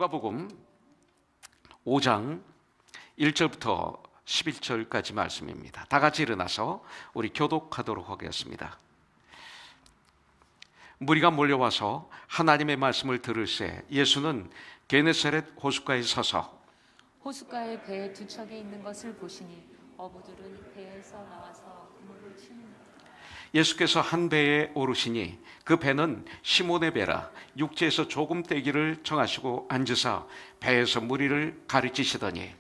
누가복음 5장 1절부터 11절까지 말씀입니다. 다 같이 일어나서 우리 교독하도록 하겠습니다. 무리가 몰려와서 하나님의 말씀을 들을새 예수는 게네사렛 호숫가에 서서 호숫가에 배 두 척이 있는 것을 보시니 어부들은 배에서 나와서 그물을 치는 예수께서 한 배에 오르시니 그 배는 시몬의 배라 육지에서 조금 떼기를 정하시고 앉으사 배에서 무리를 가르치시더니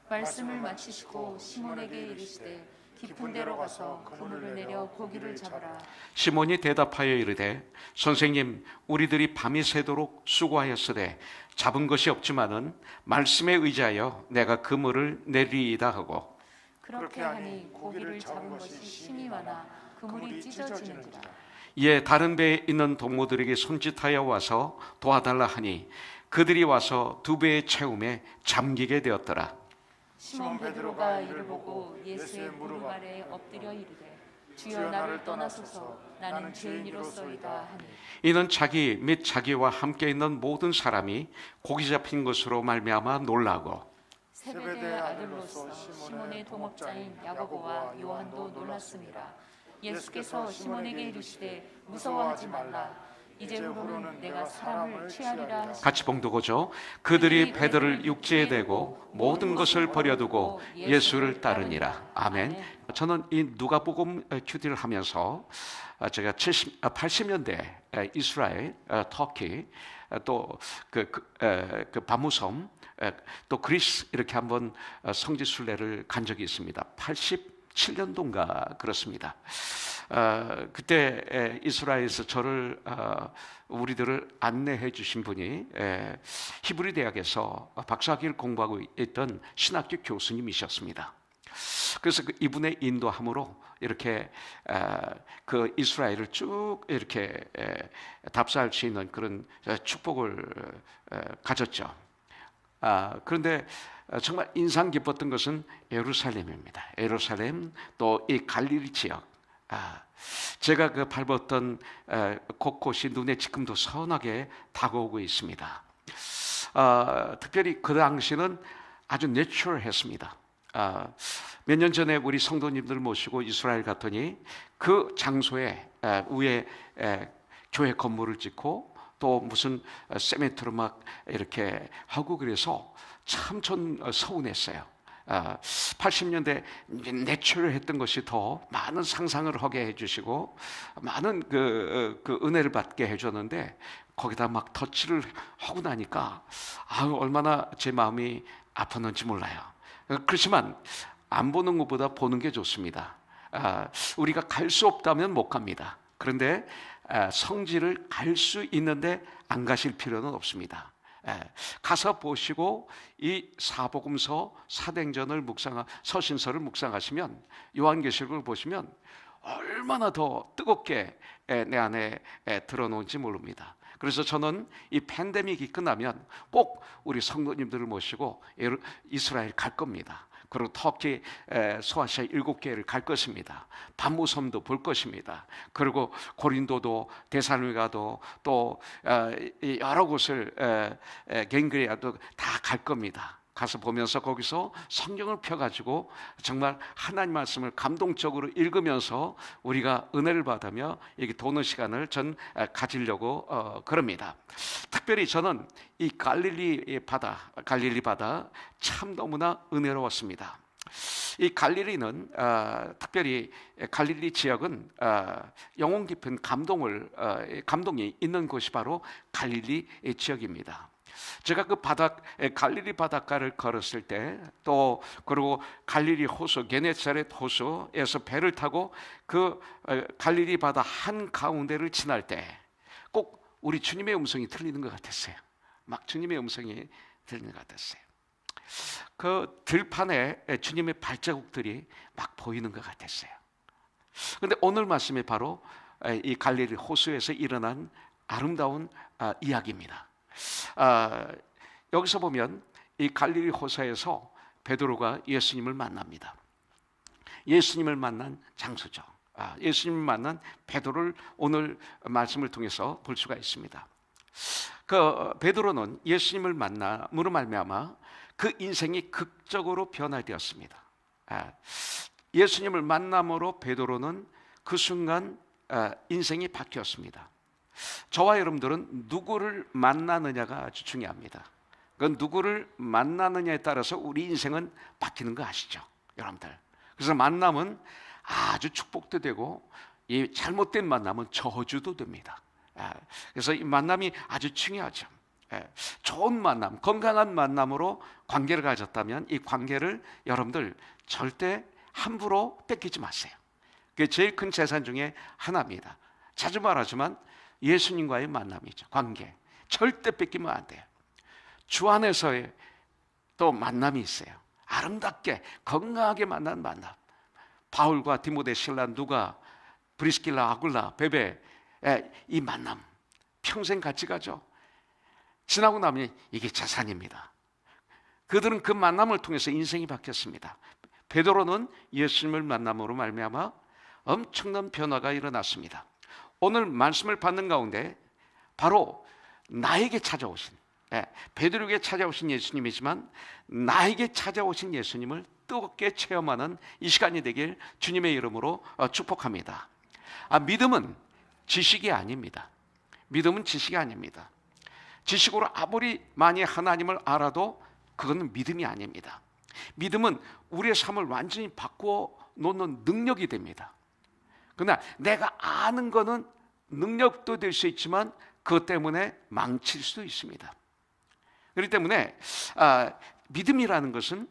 말씀을 마치시고 시몬에게 이르시되 깊은 데로 가서 그물을 내려 고기를 잡으라. 시몬이 대답하여 이르되 선생님 우리들이 밤이 새도록 수고하였으되 잡은 것이 없지만은 말씀에 의지하여 내가 그물을 내리이다 하고 그렇게 하니 고기를 잡은 것이 심이 많아 그물이 찢어지는지라. 이에 다른 배에 있는 동무들에게 손짓하여 와서 도와달라 하니 그들이 와서 두 배의 채움에 잠기게 되었더라. 시몬 베드로가 이를 보고 예수의 무릎 아래에 엎드려 이르되 주여 나를 떠나소서 나는 죄인이로소이다 하니 이는 자기 및 자기와 함께 있는 모든 사람이 고기 잡힌 것으로 말미암아 놀라고 세베대의 아들로서 시몬의 동업자인 야고보와 요한도 놀랐습니다. 예수께서 시몬에게 이르시되 무서워하지 말라. 이제부로는 내가 사람을 취하리라 하시니 같이 봉독하죠. 그들이 배들을 육지에 대고 모든 것을 버려두고 예수를 따르니라. 아멘. 저는 이 누가복음 큐티를 하면서 제가 80년대 이스라엘, 터키, 또 그 바무섬, 또 그리스 이렇게 한번 성지 순례를 간 적이 있습니다. 87년도인가 그렇습니다. 그때 이스라엘에서 저를 우리들을 안내해 주신 분이 히브리 대학에서 박사학위를 공부하고 있던 신학교 교수님이셨습니다. 그래서 이분의 인도함으로 이렇게 그 이스라엘을 쭉 이렇게 답사할 수 있는 그런 축복을 가졌죠. 그런데 정말 인상 깊었던 것은 예루살렘입니다. 예루살렘 또 이 갈릴리 지역. 제가 그 밟았던 곳곳이 눈에 지금도 선하게 다가오고 있습니다. 특별히 그 당시는 아주 내추럴했습니다. 몇 년 전에 우리 성도님들 모시고 이스라엘 갔더니 그 장소에 위에 교회 건물을 짓고 또 무슨 세멘트로 막 이렇게 하고 그래서 참 전 서운했어요. 80년대 내추럴했던 것이 더 많은 상상을 하게 해주시고 많은 그 은혜를 받게 해줬는데 거기다 막 터치를 하고 나니까 얼마나 제 마음이 아팠는지 몰라요. 그렇지만 안 보는 것보다 보는 게 좋습니다. 우리가 갈 수 없다면 못 갑니다. 그런데 성지를 갈 수 있는데 안 가실 필요는 없습니다. 가서 보시고 이 사복음서 사도행전을 서신서를 묵상하시면 요한계시록을 보시면 얼마나 더 뜨겁게 내 안에 드러놓은지 모릅니다. 그래서 저는 이 팬데믹이 끝나면 꼭 우리 성도님들을 모시고 이스라엘 갈 겁니다. 그리고 터키 소아시아 7개를 갈 것입니다. 바무섬도 볼 것입니다. 그리고 고린도도 데살로니가도 또 여러 곳을 갱그리아도 다 갈 겁니다. 가서 보면서 거기서 성경을 펴가지고 정말 하나님 말씀을 감동적으로 읽으면서 우리가 은혜를 받으며 여기 도는 시간을 전 가지려고 그럽니다. 특별히 저는 이 갈릴리 바다 참 너무나 은혜로웠습니다. 이 갈릴리는 특별히 갈릴리 지역은 영혼 깊은 감동이 있는 곳이 바로 갈릴리 지역입니다. 제가 그 갈릴리 바닷가를 걸었을 때 또 그리고 갈릴리 호수 게네사렛 호수에서 배를 타고 그 갈릴리 바다 한 가운데를 지날 때 꼭 우리 주님의 음성이 들리는 것 같았어요. 막 주님의 음성이 들리는 것 같았어요. 그 들판에 주님의 발자국들이 막 보이는 것 같았어요. 그런데 오늘 말씀이 바로 이 갈릴리 호수에서 일어난 아름다운 이야기입니다. 여기서 보면 이 갈릴리 호수에서 베드로가 예수님을 만납니다. 예수님을 만난 장소죠. 예수님을 만난 베드로를 오늘 말씀을 통해서 볼 수가 있습니다. 그 베드로는 예수님을 만남으로 말미암아 그 인생이 극적으로 변화되었습니다. 예수님을 만남으로 베드로는 그 순간 인생이 바뀌었습니다. 저와 여러분들은 누구를 만나느냐가 아주 중요합니다. 그 누구를 만나느냐에 따라서 우리 인생은 바뀌는 거 아시죠, 여러분들? 그래서 만남은 아주 축복도 되고 이 잘못된 만남은 저주도 됩니다. 그래서 이 만남이 아주 중요하죠. 좋은 만남, 건강한 만남으로 관계를 가졌다면 이 관계를 여러분들 절대 함부로 뺏기지 마세요. 그게 제일 큰 재산 중에 하나입니다. 자주 말하지만 예수님과의 만남이죠. 관계 절대 뺏기면 안 돼요. 주 안에서의 또 만남이 있어요. 아름답게 건강하게 만난 만남. 바울과 디모데, 실라, 누가, 브리스길라, 아굴라, 베베, 이 만남 평생 같이 가죠. 지나고 나면 이게 재산입니다. 그들은 그 만남을 통해서 인생이 바뀌었습니다. 베드로는 예수님을 만남으로 말미암아 엄청난 변화가 일어났습니다. 오늘 말씀을 받는 가운데 바로 나에게 찾아오신, 베드로에게 찾아오신 예수님이지만 나에게 찾아오신 예수님을 뜨겁게 체험하는 이 시간이 되길 주님의 이름으로 축복합니다. 믿음은 지식이 아닙니다. 믿음은 지식이 아닙니다. 지식으로 아무리 많이 하나님을 알아도 그건 믿음이 아닙니다. 믿음은 우리의 삶을 완전히 바꾸어 놓는 능력이 됩니다. 그러나 내가 아는 거는 능력도 될 수 있지만 그것 때문에 망칠 수도 있습니다. 그렇기 때문에 믿음이라는 것은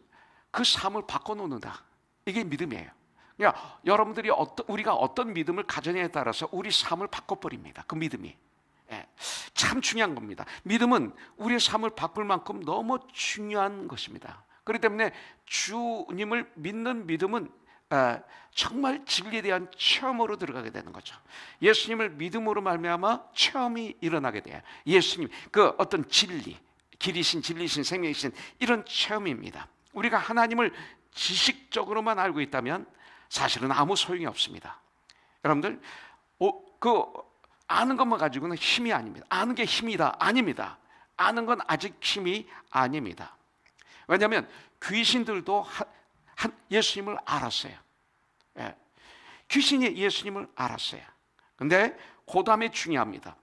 그 삶을 바꿔놓는다. 이게 믿음이에요. 그러니까 여러분들이 우리가 어떤 믿음을 가졌냐에 따라서 우리 삶을 바꿔버립니다. 그 믿음이. 참 중요한 겁니다. 믿음은 우리의 삶을 바꿀 만큼 너무 중요한 것입니다. 그렇기 때문에 주님을 믿는 믿음은 정말 진리에 대한 체험으로 들어가게 되는 거죠. 예수님을 믿음으로 말미암아 체험이 일어나게 돼요. 예수님, 그 어떤 진리, 길이신 진리신 생명이신 이런 체험입니다. 우리가 하나님을 지식적으로만 알고 있다면 사실은 아무 소용이 없습니다. 여러분들 그 아는 것만 가지고는 힘이 아닙니다. 아는 게 힘이다, 아닙니다. 아는 건 아직 힘이 아닙니다. 왜냐하면 귀신들도 예수님을 알았어요. 귀신이 예수님을 알았어요. 근데 그 다음에 중요합니다.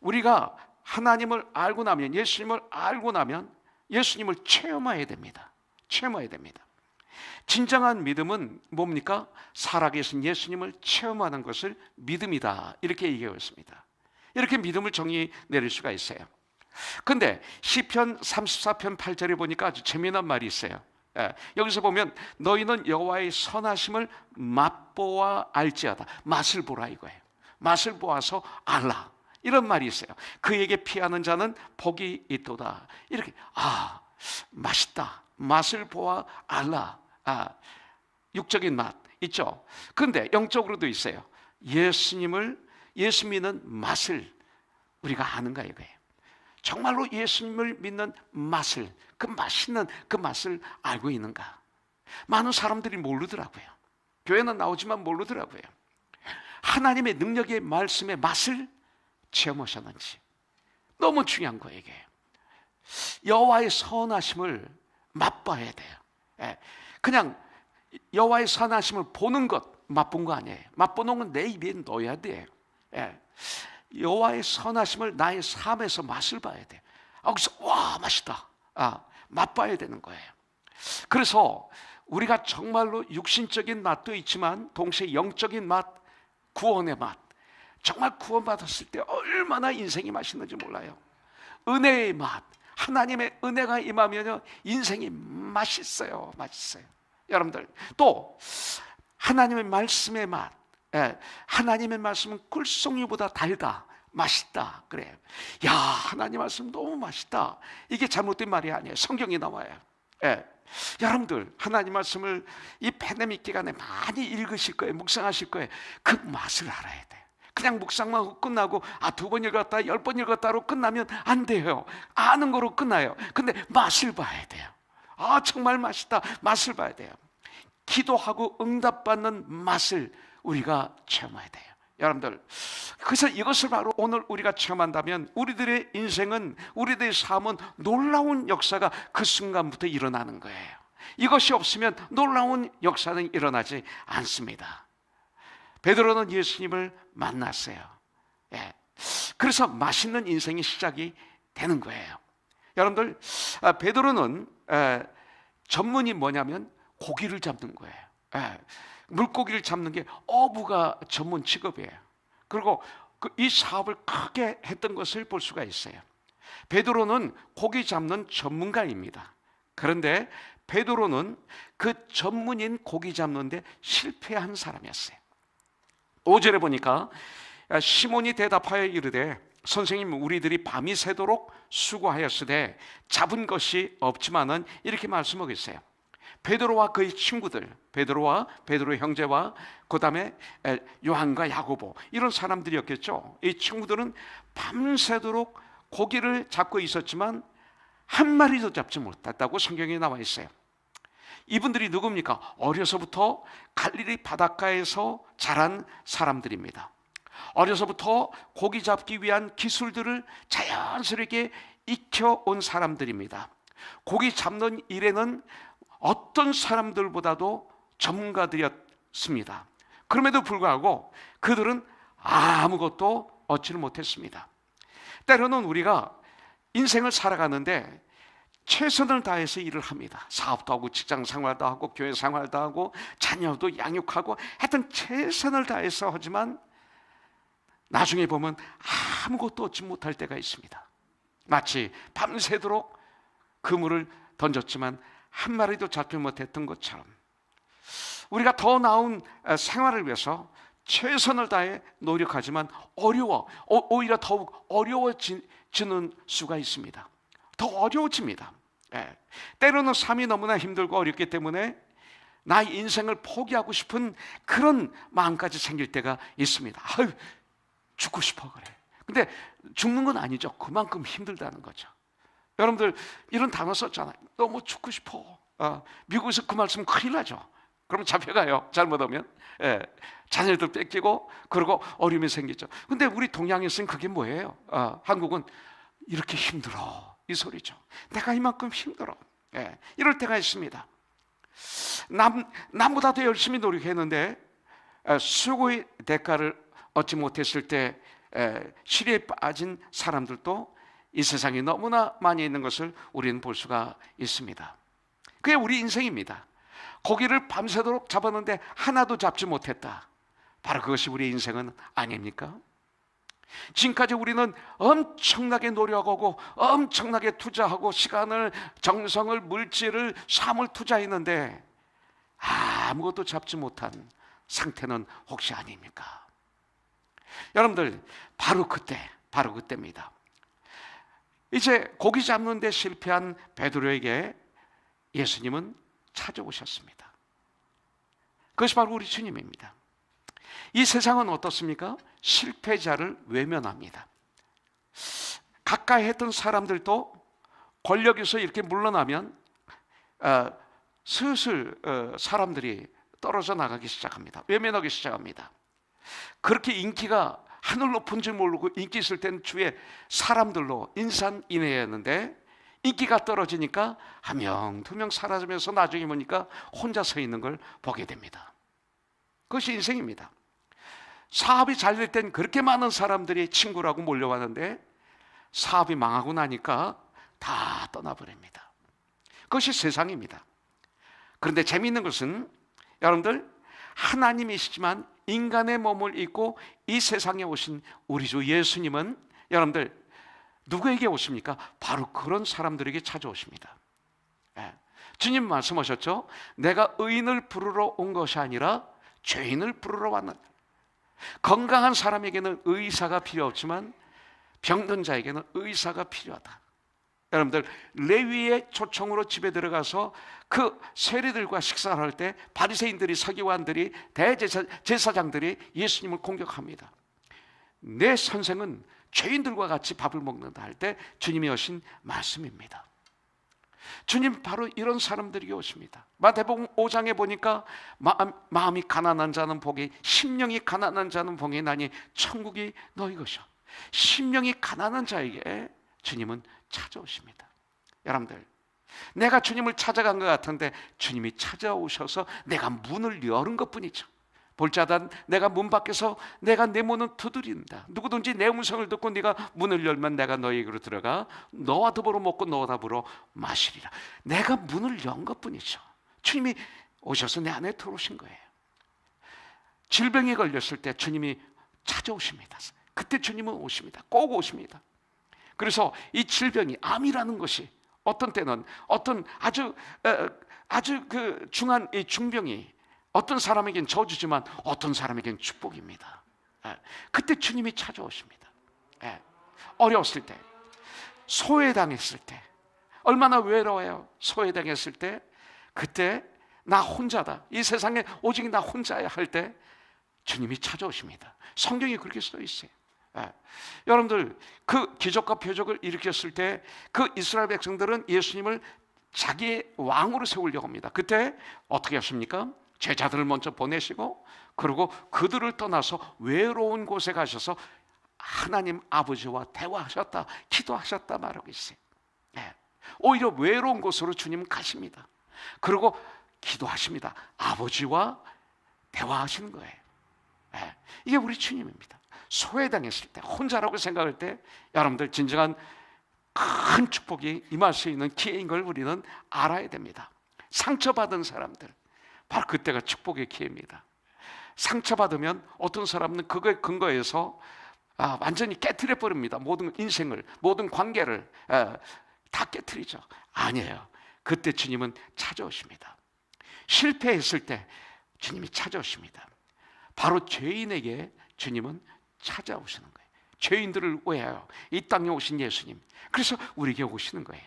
우리가 하나님을 알고 나면, 예수님을 알고 나면 예수님을 체험해야 됩니다. 체험해야 됩니다. 진정한 믿음은 뭡니까? 살아계신 예수님을 체험하는 것을 믿음이다, 이렇게 얘기하고 있습니다. 이렇게 믿음을 정의 내릴 수가 있어요. 근데 시편 34편 8절에 보니까 아주 재미난 말이 있어요. 여기서 보면 너희는 여호와의 선하심을 맛보아 알지어다. 맛을 보라 이거예요. 맛을 보아서 알라, 이런 말이 있어요. 그에게 피하는 자는 복이 있도다. 이렇게 맛있다, 맛을 보아 알라. 육적인 맛 있죠. 그런데 영적으로도 있어요. 예수 믿는 맛을 우리가 아는가 이거예요. 정말로 예수님을 믿는 맛을, 그 맛있는 그 맛을 알고 있는가? 많은 사람들이 모르더라고요. 교회는 나오지만 모르더라고요. 하나님의 능력의 말씀의 맛을 체험하셨는지. 너무 중요한 거예요, 이게. 여호와의 선하심을 맛봐야 돼요. 그냥 여호와의 선하심을 보는 것, 맛본 거 아니에요. 맛보는 건 내 입에 넣어야 돼요. 여호와의 선하심을 나의 삶에서 맛을 봐야 돼요. 그래서 와, 맛있다, 맛봐야 되는 거예요. 그래서 우리가 정말로 육신적인 맛도 있지만 동시에 영적인 맛, 구원의 맛, 정말 구원받았을 때 얼마나 인생이 맛있는지 몰라요. 은혜의 맛, 하나님의 은혜가 임하면 인생이 맛있어요. 맛있어요. 여러분들, 또 하나님의 말씀의 맛, 하나님의 말씀은 꿀송이보다 달다, 맛있다, 그래요. 야, 하나님 말씀 너무 맛있다. 이게 잘못된 말이 아니에요. 성경이 나와요. 여러분들, 하나님 말씀을 이 팬데믹 기간에 많이 읽으실 거예요. 묵상하실 거예요. 그 맛을 알아야 돼요. 그냥 묵상만 하고 끝나고 2번 읽었다, 10번 읽었다로 끝나면 안 돼요. 아는 거로 끝나요. 근데 맛을 봐야 돼요. 정말 맛있다, 맛을 봐야 돼요. 기도하고 응답받는 맛을 우리가 체험해야 돼요. 여러분들, 그래서 이것을 바로 오늘 우리가 체험한다면 우리들의 인생은, 우리들의 삶은 놀라운 역사가 그 순간부터 일어나는 거예요. 이것이 없으면 놀라운 역사는 일어나지 않습니다. 베드로는 예수님을 만났어요. 예. 그래서 맛있는 인생의 시작이 되는 거예요. 여러분들, 베드로는 전문이 뭐냐면 고기를 잡는 거예요. 물고기를 잡는 게 어부가 전문 직업이에요. 그리고 이 사업을 크게 했던 것을 볼 수가 있어요. 베드로는 고기 잡는 전문가입니다. 그런데 베드로는 그 전문인 고기 잡는데 실패한 사람이었어요. 5절에 보니까 시몬이 대답하여 이르되 선생님, 우리들이 밤이 새도록 수고하였으되 잡은 것이 없지만은, 이렇게 말씀하고 있어요. 베드로와 그의 친구들, 베드로와 베드로의 형제와 그 다음에 요한과 야고보, 이런 사람들이었겠죠. 이 친구들은 밤새도록 고기를 잡고 있었지만 한 마리도 잡지 못했다고 성경에 나와 있어요. 이분들이 누굽니까? 어려서부터 갈릴리 바닷가에서 자란 사람들입니다. 어려서부터 고기 잡기 위한 기술들을 자연스럽게 익혀온 사람들입니다. 고기 잡는 일에는 어떤 사람들보다도 전문가들이었습니다. 그럼에도 불구하고 그들은 아무것도 얻지를 못했습니다. 때로는 우리가 인생을 살아가는데 최선을 다해서 일을 합니다. 사업도 하고 직장 생활도 하고 교회 생활도 하고 자녀도 양육하고 하여튼 최선을 다해서 하지만 나중에 보면 아무것도 얻지 못할 때가 있습니다. 마치 밤새도록 그물을 던졌지만 한 마리도 잡지 못했던 것처럼 우리가 더 나은 생활을 위해서 최선을 다해 노력하지만 오히려 더욱 어려워지는 수가 있습니다. 더 어려워집니다. 때로는 삶이 너무나 힘들고 어렵기 때문에 나의 인생을 포기하고 싶은 그런 마음까지 생길 때가 있습니다. 아유, 죽고 싶어 그래. 근데 죽는 건 아니죠. 그만큼 힘들다는 거죠. 여러분들 이런 단어 썼잖아요. 너무 죽고 싶어. 미국에서 그 말씀 큰일 나죠. 그러면 잡혀가요. 잘못하면. 자녀들 뺏기고 그러고 어려움이 생기죠. 근데 우리 동양에서는 그게 뭐예요? 한국은 이렇게 힘들어, 이 소리죠. 내가 이만큼 힘들어. 이럴 때가 있습니다. 남보다 더 열심히 노력했는데 수고의 대가를 얻지 못했을 때 시리에 빠진 사람들도 이 세상에 너무나 많이 있는 것을 우리는 볼 수가 있습니다. 그게 우리 인생입니다. 고기를 밤새도록 잡았는데 하나도 잡지 못했다. 바로 그것이 우리 인생은 아닙니까? 지금까지 우리는 엄청나게 노력하고 엄청나게 투자하고 시간을, 정성을, 물질을, 삶을 투자했는데 아무것도 잡지 못한 상태는 혹시 아닙니까? 여러분들, 바로 그때입니다. 이제 고기 잡는 데 실패한 베드로에게 예수님은 찾아오셨습니다. 그것이 바로 우리 주님입니다. 이 세상은 어떻습니까? 실패자를 외면합니다. 가까이 했던 사람들도 권력에서 이렇게 물러나면 슬슬 사람들이 떨어져 나가기 시작합니다. 외면하기 시작합니다. 그렇게 인기가 하늘 높은 줄 모르고 인기 있을 때는 주위에 사람들로 인산인해였는데 인기가 떨어지니까 한 명, 두 명 사라지면서 나중에 보니까 혼자 서 있는 걸 보게 됩니다. 그것이 인생입니다. 사업이 잘 될 땐 그렇게 많은 사람들이 친구라고 몰려왔는데 사업이 망하고 나니까 다 떠나버립니다. 그것이 세상입니다. 그런데 재미있는 것은 여러분들, 하나님이시지만 인간의 몸을 입고 이 세상에 오신 우리 주 예수님은 여러분들 누구에게 오십니까? 바로 그런 사람들에게 찾아오십니다. 주님 말씀하셨죠? 내가 의인을 부르러 온 것이 아니라 죄인을 부르러 왔는다. 건강한 사람에게는 의사가 필요 없지만 병든 자에게는 의사가 필요하다. 여러분들, 레위의 초청으로 집에 들어가서 그 세리들과 식사를 할 때 바리새인들이, 서기관들이, 대제사장들이 예수님을 공격합니다. 내 선생은 죄인들과 같이 밥을 먹는다 할 때 주님이 하신 말씀입니다. 주님 바로 이런 사람들이 오십니다. 마태복음 5장에 보니까 마음이 가난한 자는 복이, 심령이 가난한 자는 복이 나니 천국이 너희 것이야. 심령이 가난한 자에게 주님은 찾아오십니다. 여러분들, 내가 주님을 찾아간 것 같은데 주님이 찾아오셔서 내가 문을 여는 것뿐이죠. 볼자단 내가 문 밖에서 내가 내 문은 두드린다. 누구든지 내 음성을 듣고 네가 문을 열면 내가 너희에게로 들어가 너와 더불어 먹고 너와 더불어 마시리라. 내가 문을 연 것뿐이죠. 주님이 오셔서 내 안에 들어오신 거예요. 질병에 걸렸을 때 주님이 찾아오십니다. 그때 주님은 오십니다. 꼭 오십니다. 그래서 이 질병이, 암이라는 것이 어떤 때는 어떤 아주 그 중한 이 중병이 어떤 사람에겐 저주지만 어떤 사람에겐 축복입니다. 그때 주님이 찾아오십니다. 어려웠을 때, 소외당했을 때, 얼마나 외로워요. 소외당했을 때, 그때 나 혼자다, 이 세상에 오직 나 혼자야 할 때 주님이 찾아오십니다. 성경이 그렇게 써 있어요. 여러분들, 그 기적과 표적을 일으켰을 때 그 이스라엘 백성들은 예수님을 자기의 왕으로 세우려고 합니다. 그때 어떻게 하십니까? 제자들을 먼저 보내시고 그리고 그들을 떠나서 외로운 곳에 가셔서 하나님 아버지와 대화하셨다, 기도하셨다 말하고 있어요. 오히려 외로운 곳으로 주님은 가십니다. 그리고 기도하십니다. 아버지와 대화하시는 거예요. 이게 우리 주님입니다. 소외당했을 때, 혼자라고 생각할 때 여러분들 진정한 큰 축복이 임할 수 있는 기회인 걸 우리는 알아야 됩니다. 상처받은 사람들, 바로 그때가 축복의 기회입니다. 상처받으면 어떤 사람은 그거에 근거해서 완전히 깨트려 버립니다. 모든 인생을, 모든 관계를 다 깨트리죠. 아니에요. 그때 주님은 찾아오십니다. 실패했을 때 주님이 찾아오십니다. 바로 죄인에게 주님은 찾아오시는 거예요. 죄인들을 위하여 이 땅에 오신 예수님, 그래서 우리에게 오시는 거예요.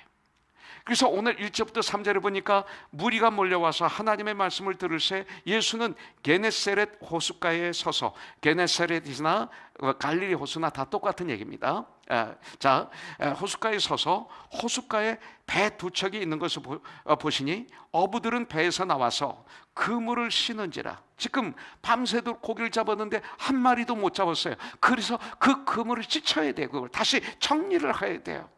그래서 오늘 1절부터 3절에 보니까 무리가 몰려와서 하나님의 말씀을 들을새 예수는 게네사렛 호숫가에 서서, 게네사렛이나 갈릴리 호수나 다 똑같은 얘기입니다. 호숫가에 서서 호숫가에 배 두 척이 있는 것을 보시니 어부들은 배에서 나와서 그물을 쉬는지라. 지금 밤새도록 고기를 잡았는데 한 마리도 못 잡았어요. 그래서 그 그물을 찢어야 돼요. 그걸 다시 정리를 해야 돼요.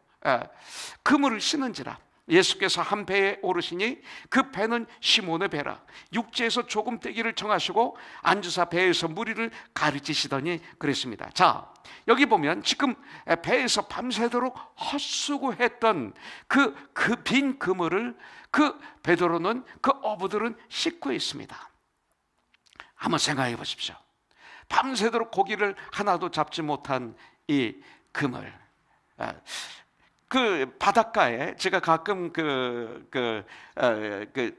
그물을 쉬는지라. 예수께서 한 배에 오르시니 그 배는 시몬의 배라. 육지에서 조금 떼기를 정하시고 앉으사 배에서 무리를 가르치시더니 그랬습니다. 자, 여기 보면 지금 배에서 밤새도록 헛수고했던 그 빈 그물을 그 베드로는, 그 어부들은 씻고 있습니다. 한번 생각해 보십시오. 밤새도록 고기를 하나도 잡지 못한 이 그물, 그 바닷가에 제가 가끔 그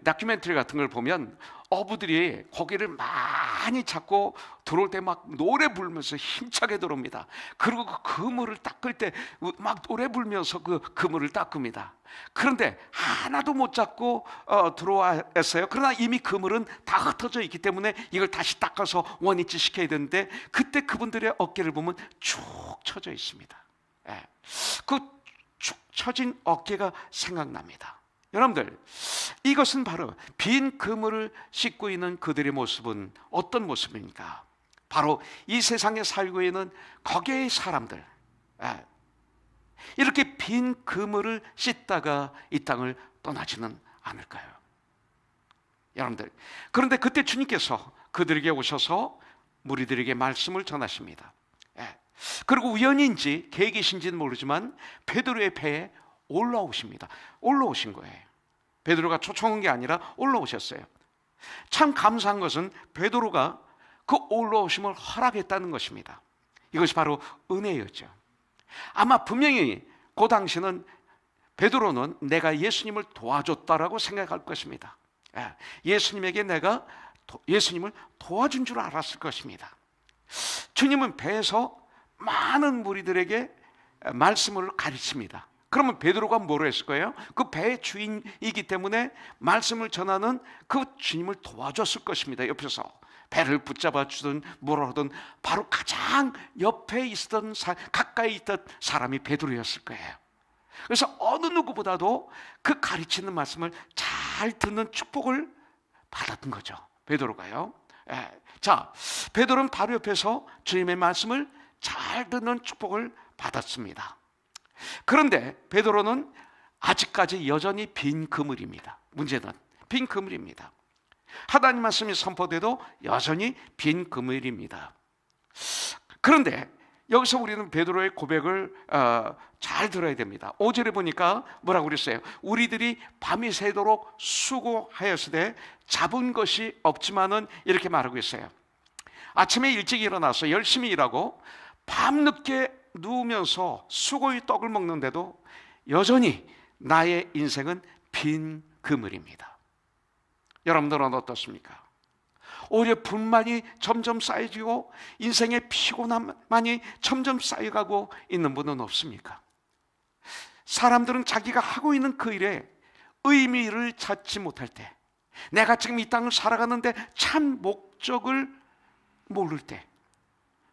다큐멘터리 같은 걸 보면 어부들이 고기를 많이 잡고 들어올 때 막 노래 부르면서 힘차게 들어옵니다. 그리고 그 그물을 닦을 때 막 노래 부르면서 그 그물을 닦습니다. 그런데 하나도 못 잡고 들어왔어요. 그러나 이미 그물은 다 흩어져 있기 때문에 이걸 다시 닦아서 원위치 시켜야 되는데 그때 그분들의 어깨를 보면 축 처져 있습니다. 그 축 처진 어깨가 생각납니다. 여러분들, 이것은 바로 빈 그물을 씻고 있는 그들의 모습은 어떤 모습입니까? 바로 이 세상에 살고 있는 거기의 사람들, 이렇게 빈 그물을 씻다가 이 땅을 떠나지는 않을까요? 여러분들, 그런데 그때 주님께서 그들에게 오셔서 무리들에게 말씀을 전하십니다. 그리고 우연인지 계획이신지는 모르지만 베드로의 배에 올라오십니다. 올라오신 거예요. 베드로가 초청한 게 아니라 올라오셨어요. 참 감사한 것은 베드로가 그 올라오심을 허락했다는 것입니다. 이것이 바로 은혜였죠. 아마 분명히 그 당시는 베드로는 내가 예수님을 도와줬다라고 생각할 것입니다. 예수님에게 내가 예수님을 도와준 줄 알았을 것입니다. 주님은 배에서 많은 무리들에게 말씀을 가르칩니다. 그러면 베드로가 뭐로 했을 거예요? 그 배의 주인이기 때문에 말씀을 전하는 그 주님을 도와줬을 것입니다. 옆에서 배를 붙잡아 주든 뭐라 하든 바로 가장 옆에 있었던, 가까이 있던 사람이 베드로였을 거예요. 그래서 어느 누구보다도 그 가르치는 말씀을 잘 듣는 축복을 받았던 거죠, 베드로가요. 자, 베드로는 바로 옆에서 주님의 말씀을 잘 듣는 축복을 받았습니다. 그런데 베드로는 아직까지 여전히 빈 그물입니다. 문제는 빈 그물입니다. 하나님 말씀이 선포돼도 여전히 빈 그물입니다. 그런데 여기서 우리는 베드로의 고백을 잘 들어야 됩니다. 5절에 보니까 뭐라고 그랬어요? 우리들이 밤이 새도록 수고하였으되 잡은 것이 없지만은 이렇게 말하고 있어요. 아침에 일찍 일어나서 열심히 일하고 밤늦게 누우면서 수고의 떡을 먹는데도 여전히 나의 인생은 빈 그물입니다. 여러분들은 어떻습니까? 오히려 불만이 점점 쌓여지고 인생의 피곤함만이 점점 쌓여가고 있는 분은 없습니까? 사람들은 자기가 하고 있는 그 일에 의미를 찾지 못할 때, 내가 지금 이 땅을 살아가는데 참 목적을 모를 때,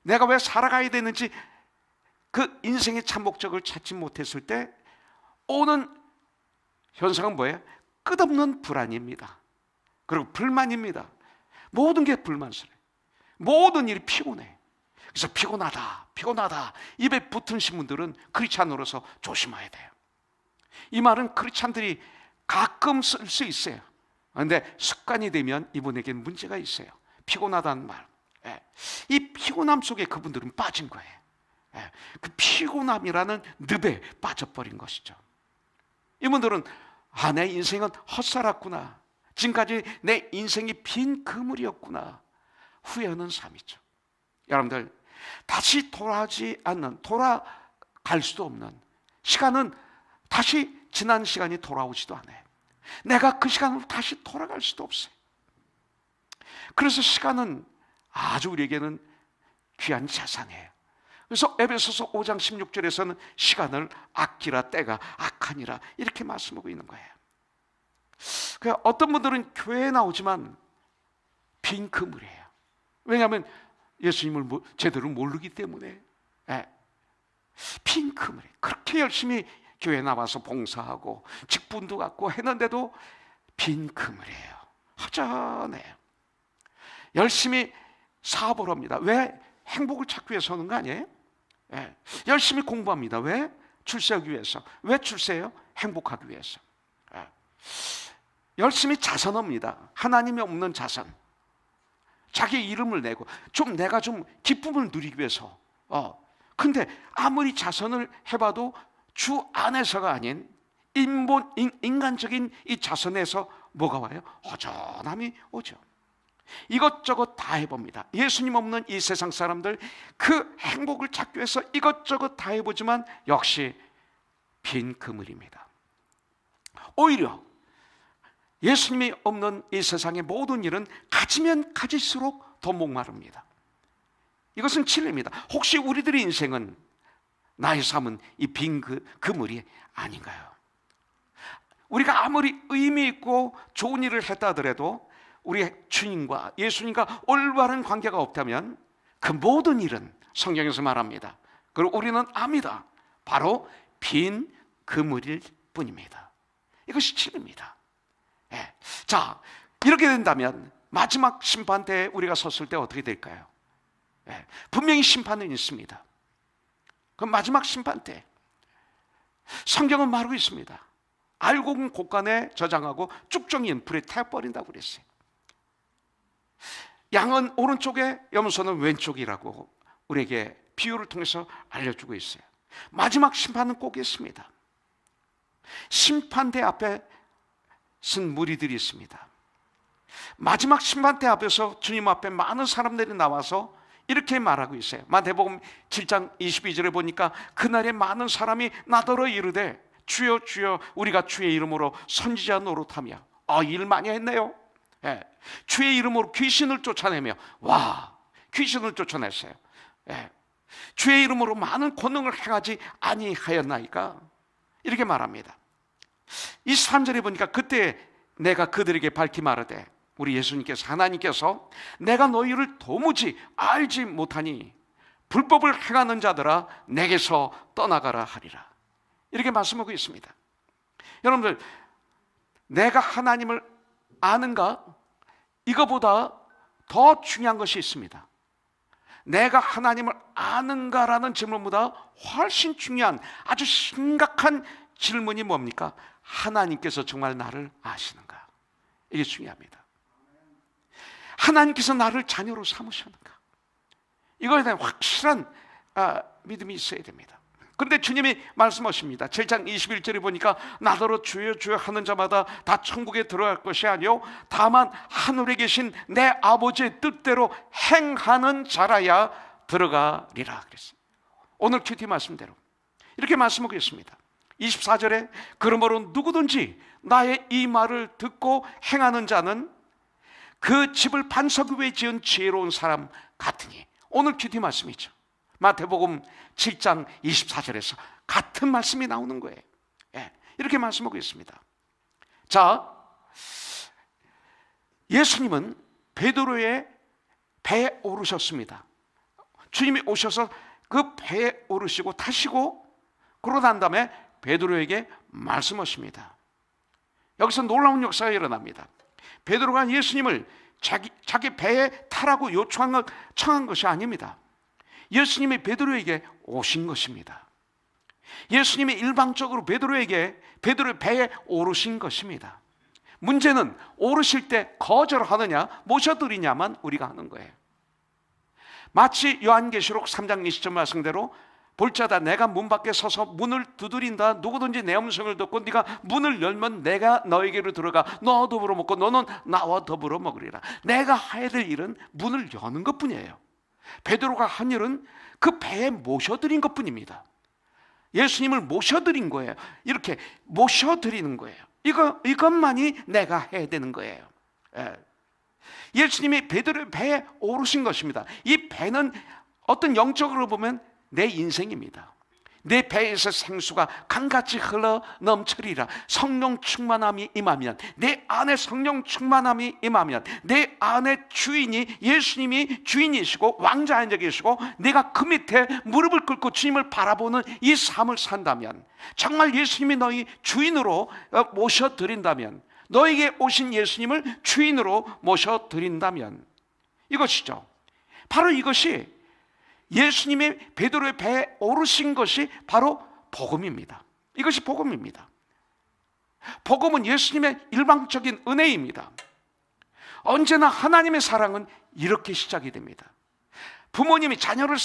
내가 왜 살아가야 되는지 그 인생의 참 목적을 찾지 못했을 때 오는 현상은 뭐예요? 끝없는 불안입니다. 그리고 불만입니다. 모든 게 불만스러워요. 모든 일이 피곤해. 그래서 피곤하다 입에 붙으신 분들은 크리스찬으로서 조심해야 돼요. 이 말은 크리스찬들이 가끔 쓸 수 있어요. 그런데 습관이 되면 이분에게는 문제가 있어요. 피곤하다는 말. 이 피곤함 속에 그분들은 빠진 거예요. 그 피곤함이라는 늪에 빠져버린 것이죠. 이분들은 내 인생은 헛살았구나, 지금까지 내 인생이 빈 그물이었구나 후회하는 삶이죠. 여러분들, 다시 돌아갈 수도 없는 시간은 다시 지난 시간이 돌아오지도 않아요. 내가 그 시간으로 다시 돌아갈 수도 없어요. 그래서 시간은 아주 우리에게는 귀한 자산이에요. 그래서 에베소서 5장 16절에서는 시간을 아끼라, 때가 악하니라 이렇게 말씀하고 있는 거예요. 그러니까 어떤 분들은 교회에 나오지만 빈 그물이에요. 왜냐하면 예수님을 제대로 모르기 때문에. 빈 그물이에요. 그렇게 열심히 교회에 나와서 봉사하고 직분도 갖고 했는데도 빈 그물이에요. 허전해요. 열심히 사업을 합니다. 왜? 행복을 찾기 위해서 하는 거 아니에요? 열심히 공부합니다. 왜? 출세하기 위해서. 왜 출세해요? 행복하기 위해서. 열심히 자선합니다. 하나님이 없는 자선. 자기 이름을 내고 내가 좀 기쁨을 누리기 위해서. 근데 아무리 자선을 해봐도 주 안에서가 아닌 인간적인 이 자선에서 뭐가 와요? 허전함이 오죠. 이것저것 다 해봅니다. 예수님 없는 이 세상 사람들 그 행복을 찾기 위해서 이것저것 다 해보지만 역시 빈 그물입니다. 오히려 예수님이 없는 이 세상의 모든 일은 가지면 가질수록 더 목마릅니다. 이것은 진리입니다. 혹시 우리들의 인생은, 나의 삶은 이 빈 그물이 아닌가요? 우리가 아무리 의미 있고 좋은 일을 했다 하더라도 우리 주님과 예수님과 올바른 관계가 없다면 그 모든 일은 성경에서 말합니다. 그리고 우리는 압니다. 바로 빈 그물일 뿐입니다. 이것이 진리입니다. 자, 이렇게 된다면 마지막 심판대에 우리가 섰을 때 어떻게 될까요? 분명히 심판은 있습니다. 그 마지막 심판대 성경은 말하고 있습니다. 알곡은 곳간에 저장하고 쭉정이는 불에 태워버린다고 그랬어요. 양은 오른쪽에, 염소는 왼쪽이라고 우리에게 비유를 통해서 알려주고 있어요. 마지막 심판은 꼭 있습니다. 심판대 앞에 쓴 무리들이 있습니다. 마지막 심판대 앞에서 주님 앞에 많은 사람들이 나와서 이렇게 말하고 있어요. 마태복음 7장 22절에 보니까 그날에 많은 사람이 나더러 이르되 주여 주여 우리가 주의 이름으로 선지자 노릇하며, 일 많이 했네요. 주의 이름으로 귀신을 쫓아내며, 귀신을 쫓아냈어요. 주의 이름으로 많은 권능을 행하지 아니하였나이까 이렇게 말합니다. 23절에 보니까 그때 내가 그들에게 밝히 말하되, 우리 예수님께서, 하나님께서 내가 너희를 도무지 알지 못하니 불법을 행하는 자들아 내게서 떠나가라 하리라. 이렇게 말씀하고 있습니다. 여러분들, 내가 하나님을 아는가? 이거보다 더 중요한 것이 있습니다. 내가 하나님을 아는가라는 질문보다 훨씬 중요한 아주 심각한 질문이 뭡니까? 하나님께서 정말 나를 아시는가? 이게 중요합니다. 하나님께서 나를 자녀로 삼으셨는가? 이거에 대한 확실한 믿음이 있어야 됩니다. 그런데 주님이 말씀하십니다. 7장 21절에 보니까 나더러 주여 주여 하는 자마다 다 천국에 들어갈 것이 아니요 다만 하늘에 계신 내 아버지의 뜻대로 행하는 자라야 들어가리라 그랬습니다. 오늘 큐티 말씀대로 이렇게 말씀하고 있습니다. 24절에 그러므로 누구든지 나의 이 말을 듣고 행하는 자는 그 집을 반석 위에 지은 지혜로운 사람 같으니, 오늘 큐티 말씀이죠. 마태복음 7장 24절에서 같은 말씀이 나오는 거예요. 이렇게 말씀하고 있습니다. 자, 예수님은 베드로의 배에 오르셨습니다. 주님이 오셔서 그 배에 오르시고 타시고 그러고 난 다음에 베드로에게 말씀하십니다. 여기서 놀라운 역사가 일어납니다. 베드로가 예수님을 자기 배에 타라고 청한 것이 아닙니다. 예수님이 베드로에게 오신 것입니다. 예수님이 일방적으로 베드로의 배에 오르신 것입니다. 문제는 오르실 때 거절하느냐 모셔드리냐만 우리가 하는 거예요. 마치 요한계시록 3장 20절 말씀대로 볼자다 내가 문 밖에 서서 문을 두드린다. 누구든지 내 음성을 듣고 네가 문을 열면 내가 너에게로 들어가 너와 더불어 먹고 너는 나와 더불어 먹으리라. 내가 해야 될 일은 문을 여는 것뿐이에요. 베드로가 한 일은 그 배에 모셔드린 것뿐입니다. 예수님을 모셔드린 거예요. 이렇게 모셔드리는 거예요. 이것만이 내가 해야 되는 거예요. 예수님이 베드로의 배에 오르신 것입니다. 이 배는 어떤 영적으로 보면 내 인생입니다. 내 배에서 생수가 강같이 흘러 넘치리라. 성령 충만함이 임하면, 내 안에 성령 충만함이 임하면, 내 안에 주인이 예수님이 주인이시고 왕자 앉아 계시고 내가 그 밑에 무릎을 꿇고 주님을 바라보는 이 삶을 산다면, 정말 예수님이 너희 주인으로 모셔드린다면, 너에게 오신 예수님을 주인으로 모셔드린다면 이것이죠. 바로 이것이 예수님이 베드로의 배에 오르신 것이 바로 복음입니다. 이것이 복음입니다. 복음은 예수님의 일방적인 은혜입니다. 언제나 하나님의 사랑은 이렇게 시작이 됩니다. 부모님이 자녀를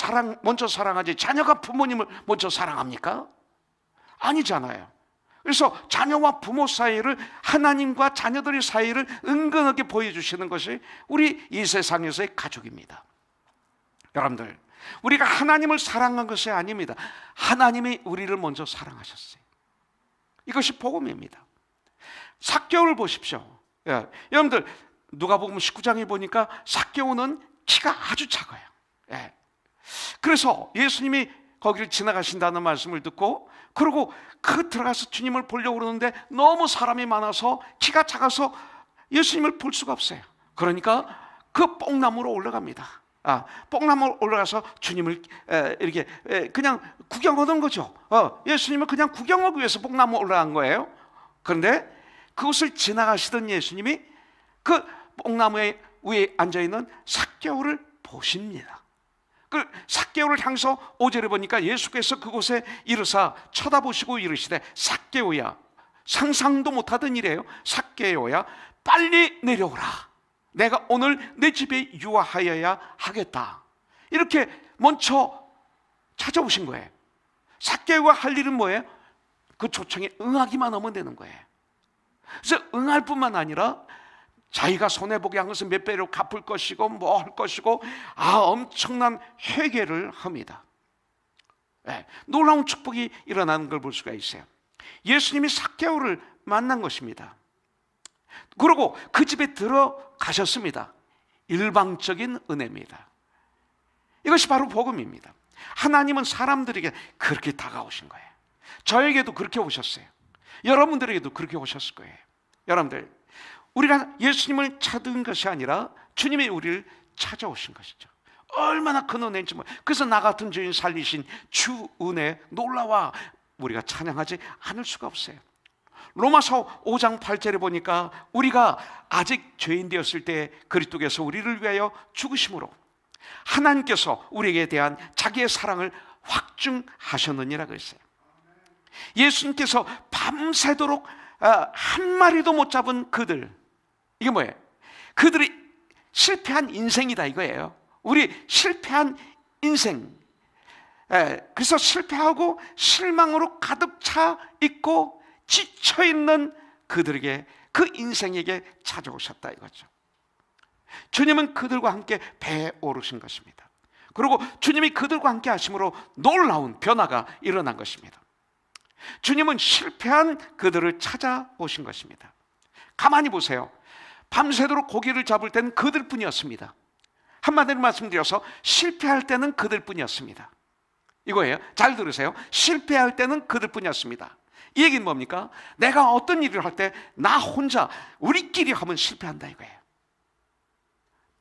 먼저 사랑하지 자녀가 부모님을 먼저 사랑합니까? 아니잖아요. 그래서 자녀와 부모 사이를, 하나님과 자녀들의 사이를 은근하게 보여주시는 것이 우리 이 세상에서의 가족입니다. 여러분들, 우리가 하나님을 사랑한 것이 아닙니다. 하나님이 우리를 먼저 사랑하셨어요. 이것이 복음입니다. 삭개오를 보십시오. 여러분들, 누가복음 19장에 보니까 삭개오는 키가 아주 작아요. 그래서 예수님이 거기를 지나가신다는 말씀을 듣고, 그리고 들어가서 주님을 보려고 그러는데 너무 사람이 많아서 키가 작아서 예수님을 볼 수가 없어요. 그러니까 그 뽕나무로 올라갑니다. 뽕나무 올라가서 주님을 이렇게 그냥 구경하던 거죠. 예수님은 그냥 구경하기 위해서 뽕나무 올라간 거예요. 그런데 그것을 지나가시던 예수님이 그 뽕나무 위에 앉아있는 삭개오를 보십니다. 그 삭개오를 향해서 5절에 보니까 예수께서 그곳에 이르사 쳐다보시고 이르시되 삭개오야, 상상도 못하던 일이에요. 삭개오야, 빨리 내려오라. 내가 오늘 내 집에 유하여야 하겠다. 이렇게 먼저 찾아오신 거예요. 삭개오가 할 일은 뭐예요? 그 초청에 응하기만 하면 되는 거예요. 그래서 응할 뿐만 아니라 자기가 손해보게 한 것은 몇 배로 갚을 것이고 뭐 할 것이고 엄청난 회개를 합니다. 놀라운 축복이 일어나는 걸 볼 수가 있어요. 예수님이 삭개오를 만난 것입니다. 그리고 그 집에 들어가셨습니다. 일방적인 은혜입니다. 이것이 바로 복음입니다. 하나님은 사람들에게 그렇게 다가오신 거예요. 저에게도 그렇게 오셨어요. 여러분들에게도 그렇게 오셨을 거예요. 여러분들, 우리가 예수님을 찾은 것이 아니라 주님이 우리를 찾아오신 것이죠. 얼마나 큰 은혜인지. 그래서 나 같은 죄인 살리신 주 은혜 놀라와 우리가 찬양하지 않을 수가 없어요. 로마서 5장 8절에 보니까 우리가 아직 죄인 되었을 때 그리스도께서 우리를 위하여 죽으심으로 하나님께서 우리에게 대한 자기의 사랑을 확증하셨느니라 그랬어요. 예수님께서 밤새도록 한 마리도 못 잡은 그들, 이게 뭐예요? 그들이 실패한 인생이다 이거예요. 우리 실패한 인생. 그래서 실패하고 실망으로 가득 차 있고 지쳐 있는 그들에게, 그 인생에게 찾아오셨다 이거죠. 주님은 그들과 함께 배에 오르신 것입니다. 그리고 주님이 그들과 함께 하심으로 놀라운 변화가 일어난 것입니다. 주님은 실패한 그들을 찾아오신 것입니다. 가만히 보세요. 밤새도록 고기를 잡을 때는 그들뿐이었습니다. 한마디로 말씀드려서 실패할 때는 그들뿐이었습니다. 이거예요. 잘 들으세요. 실패할 때는 그들뿐이었습니다. 이 얘기는 뭡니까? 내가 어떤 일을 할 때 나 혼자 우리끼리 하면 실패한다 이거예요.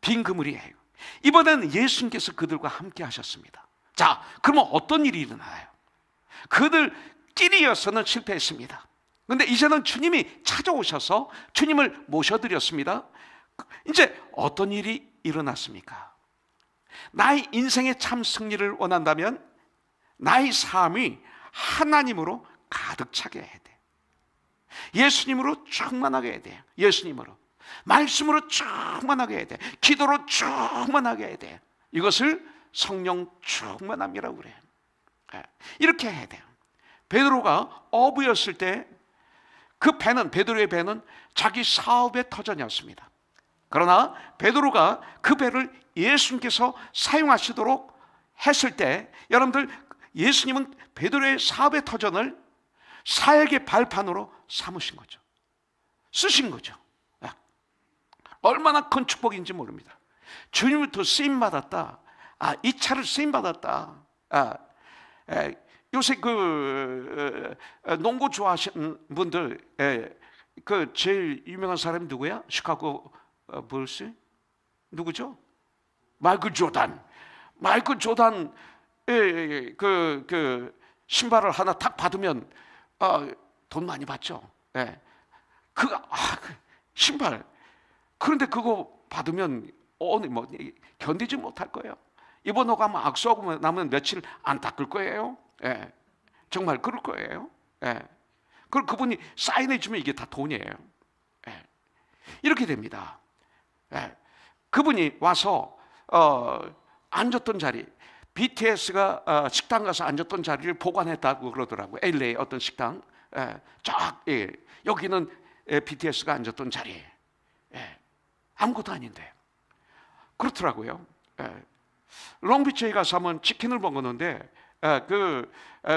빈 그물이에요. 이번에는 예수님께서 그들과 함께 하셨습니다. 자, 그러면 어떤 일이 일어나요? 그들끼리여서는 실패했습니다. 그런데 이제는 주님이 찾아오셔서 주님을 모셔드렸습니다. 이제 어떤 일이 일어났습니까? 나의 인생의 참 승리를 원한다면 나의 삶이 하나님으로 가득 차게 해야 돼. 예수님으로 충만하게 해야 돼. 예수님으로, 말씀으로 충만하게 해야 돼. 기도로 충만하게 해야 돼. 이것을 성령 충만함이라고 그래요. 이렇게 해야 돼요. 베드로가 어부였을 때 그 배는, 베드로의 배는 자기 사업의 터전이었습니다. 그러나 베드로가 그 배를 예수님께서 사용하시도록 했을 때, 여러분들, 예수님은 베드로의 사업의 터전을 사역의 발판으로 삼으신 거죠. 쓰신 거죠. 얼마나 큰 축복인지 모릅니다. 주님부터 쓰임받았다. 이 차를 쓰임받았다. 요새 농구 좋아하시는 분들, 그 제일 유명한 사람이 누구야? 시카고 불스? 누구죠? 마이클 조단. 마이클 조단 그 신발을 하나 탁 받으면 돈 많이 받죠. 그 신발. 그런데 그거 받으면 뭐 견디지 못할 거예요. 입어놓고 가면 악수하고 나면 며칠 안 닦을 거예요. 정말 그럴 거예요. 그럼 그분이 사인해주면 이게 다 돈이에요. 이렇게 됩니다. 그분이 와서 앉았던 자리, BTS가 식당 가서 앉았던 자리를 보관했다고 그러더라고요. LA 어떤 식당. 여기는 BTS가 앉았던 자리. 아무것도 아닌데 그렇더라고요. 롱비치에 가서 한번 치킨을 먹었는데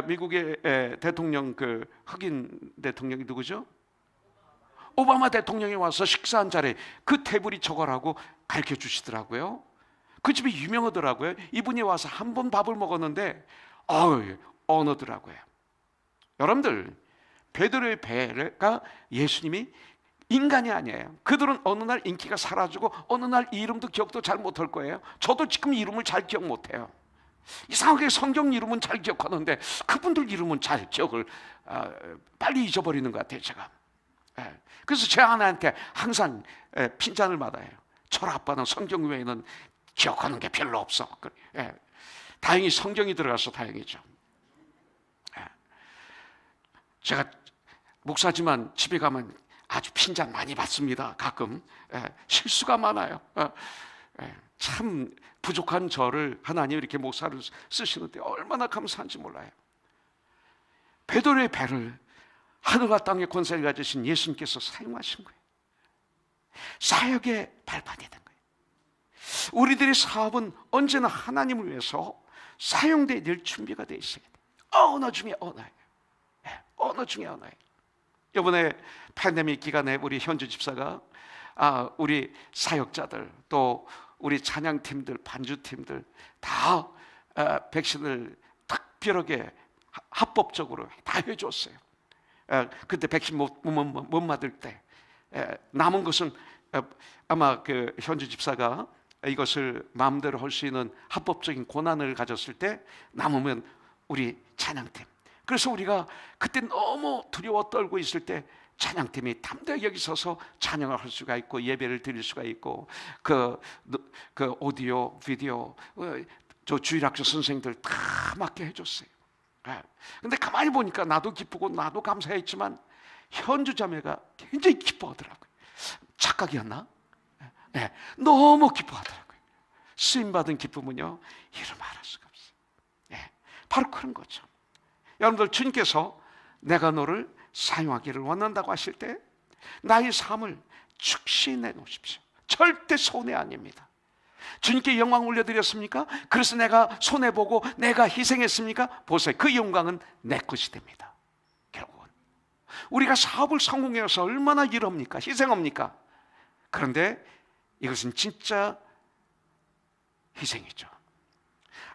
미국의 대통령, 그 흑인 대통령이 누구죠? 오바마 대통령이 와서 식사한 자리에 그 테이블이 저거라고 가르쳐 주시더라고요. 그 집이 유명하더라고요. 이분이 와서 한 번 밥을 먹었는데 언어더라고요. 여러분들, 베드로의 배가 예수님이 인간이 아니에요. 그들은 어느 날 인기가 사라지고 어느 날 이름도 기억도 잘 못할 거예요. 저도 지금 이름을 잘 기억 못해요. 이상하게 성경 이름은 잘 기억하는데 그분들 이름은 잘 기억을 빨리 잊어버리는 것 같아요, 제가. 그래서 제 아내한테 항상 핀잔을 받아요. 철 아빠는 성경 외에는 기억하는 게 별로 없어. 다행히 성경이 들어가서 다행이죠. 제가 목사지만 집에 가면 아주 핀잔 많이 받습니다. 가끔 실수가 많아요. 참 부족한 저를 하나님 이렇게 목사를 쓰시는데 얼마나 감사한지 몰라요. 베드로의 배를 하늘과 땅의 권세를 가지신 예수님께서 사용하신 거예요. 사역의 발판이 된 거예요. 우리들의 사업은 언제나 하나님을 위해서 사용되어야 될 준비가 되어 있어야 돼요. 언어 중에 언어예요. 언어 중에 언어예요. 이번에 팬데믹 기간에 우리 현주 집사가 우리 사역자들, 또 우리 찬양팀들, 반주팀들 다 백신을 특별하게 합법적으로 다 해줬어요. 그때 백신 못 맞을 때 남은 것은 아마 그 현주 집사가 이것을 마음대로 할 수 있는 합법적인 권한을 가졌을 때 남으면 우리 찬양팀, 그래서 우리가 그때 너무 두려워 떨고 있을 때 찬양팀이 담대하게 여기 서서 찬양을 할 수가 있고 예배를 드릴 수가 있고 그 오디오, 비디오 저 주일학교 선생님들 다 맡게 해줬어요. 근데 가만히 보니까 나도 기쁘고 나도 감사했지만 현주 자매가 굉장히 기뻐하더라고요. 착각이었나? 네, 너무 기뻐하더라고요. 쓰임받은 기쁨은요 이루 말할 수가 없어요. 네, 바로 그런 거죠. 여러분들, 주님께서 내가 너를 사용하기를 원한다고 하실 때 나의 삶을 즉시 내놓으십시오. 절대 손해 아닙니다. 주님께 영광 올려드렸습니까? 그래서 내가 손해보고 내가 희생했습니까? 보세요, 그 영광은 내 것이 됩니다. 결국은 우리가 사업을 성공해서 얼마나 일합니까? 희생합니까? 그런데 이것은 진짜 희생이죠.